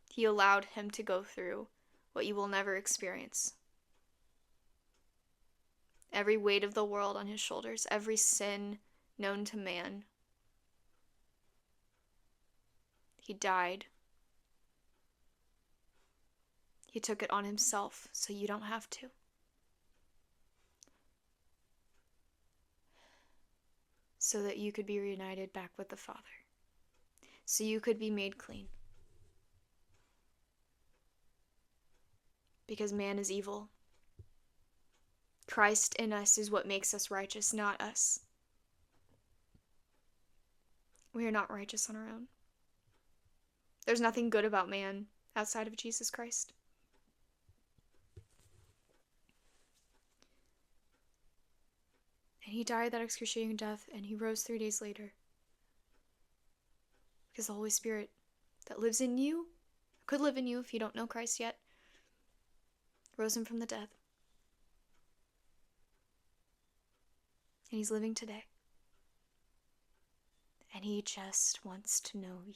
He allowed him to go through what you will never experience. Every weight of the world on his shoulders, every sin known to man. He died. He took it on himself so you don't have to. So that you could be reunited back with the Father. So you could be made clean. Because man is evil. Christ in us is what makes us righteous, not us. We are not righteous on our own. There's nothing good about man outside of Jesus Christ. And he died that excruciating death, and he rose 3 days later. Because the Holy Spirit that lives in you, could live in you if you don't know Christ yet, rose him from the dead. And he's living today. And he just wants to know you.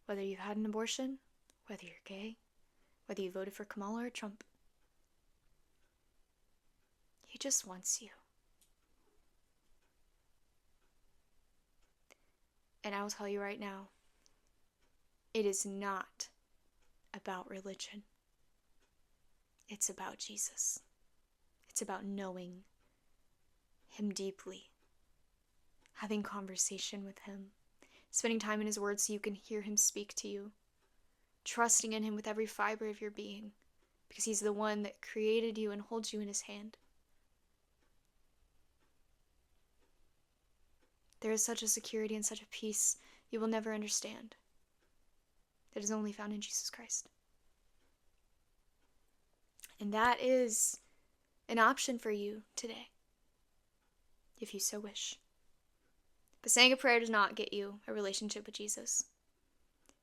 Whether you've had an abortion, whether you're gay, whether you voted for Kamala or Trump. He just wants you. And I will tell you right now, it is not about religion. It's about Jesus. It's about knowing him deeply, having conversation with him, spending time in his word so you can hear him speak to you, trusting in him with every fiber of your being, because he's the one that created you and holds you in his hand. There is such a security and such a peace you will never understand that is only found in Jesus Christ. And that is an option for you today, if you so wish. But saying a prayer does not get you a relationship with Jesus.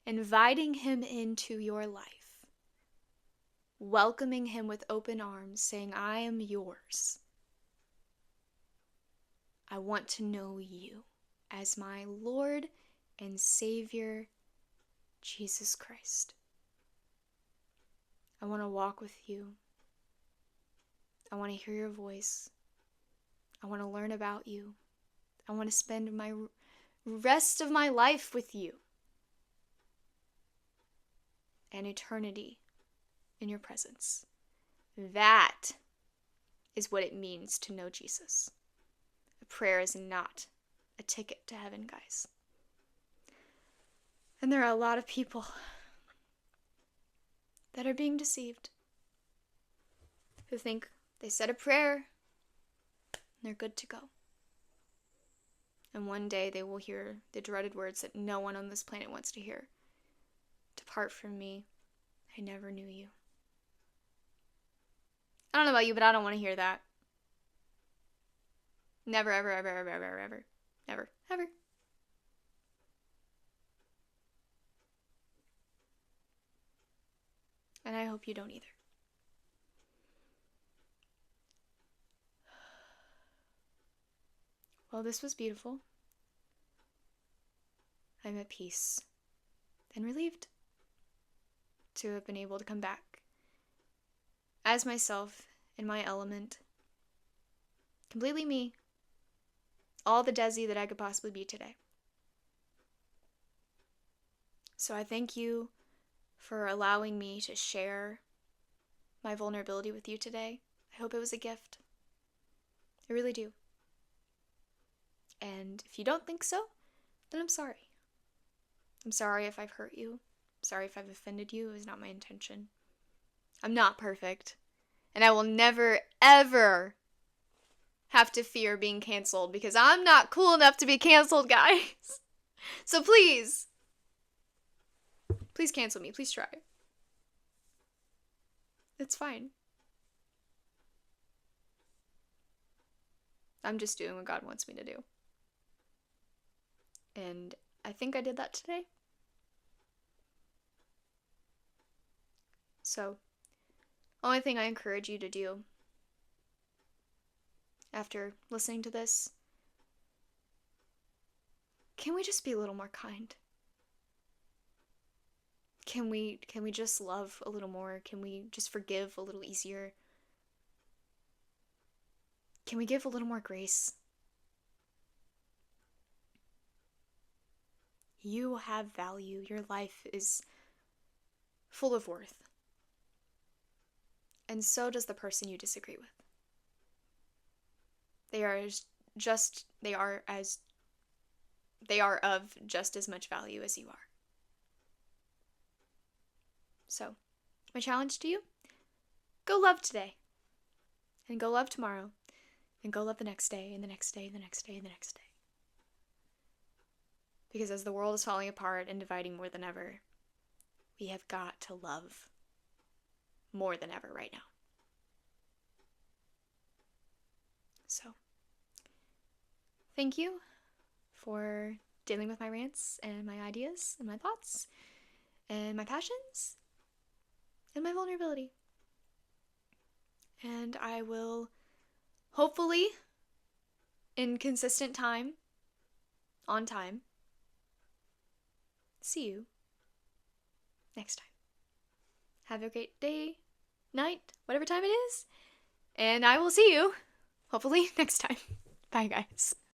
Inviting him into your life, welcoming him with open arms, saying, I am yours. I want to know you as my Lord and Savior, Jesus Christ. I want to walk with you. I want to hear your voice. I want to learn about you. I want to spend my rest of my life with you. And eternity in your presence. That is what it means to know Jesus. A prayer is not a ticket to heaven, guys. And there are a lot of people that are being deceived, who think they said a prayer and they're good to go. And one day they will hear the dreaded words that no one on this planet wants to hear. Depart from me, I never knew you. I don't know about you, but I don't want to hear that. Never, ever, ever, ever, ever, ever, ever. Never, ever. And I hope you don't either. Well, this was beautiful. I'm at peace and relieved to have been able to come back as myself in my element. Completely me. All the Desi that I could possibly be today. So I thank you for allowing me to share my vulnerability with you today. I hope it was a gift. I really do. And if you don't think so, then I'm sorry. I'm sorry if I've hurt you. I'm sorry if I've offended you. It was not my intention. I'm not perfect. And I will never, ever have to fear being canceled because I'm not cool enough to be canceled, guys. So please cancel me. Please try. It's fine. I'm just doing what God wants me to do. And I think I did that today. So, only thing I encourage you to do after listening to this, can we just be a little more kind? Can we just love a little more? Can we just forgive a little easier? Can we give a little more grace? You have value. Your life is full of worth. And so does the person you disagree with. They are of just as much value as you are. So, my challenge to you, go love today. And go love tomorrow. And go love the next day, and the next day, and the next day, and the next day. Because as the world is falling apart and dividing more than ever, we have got to love more than ever right now. So, thank you for dealing with my rants and my ideas and my thoughts and my passions and my vulnerability. And I will hopefully in consistent time, on time. See you next time. Have a great day, night, whatever time it is. And I will see you, hopefully, next time. Bye, guys.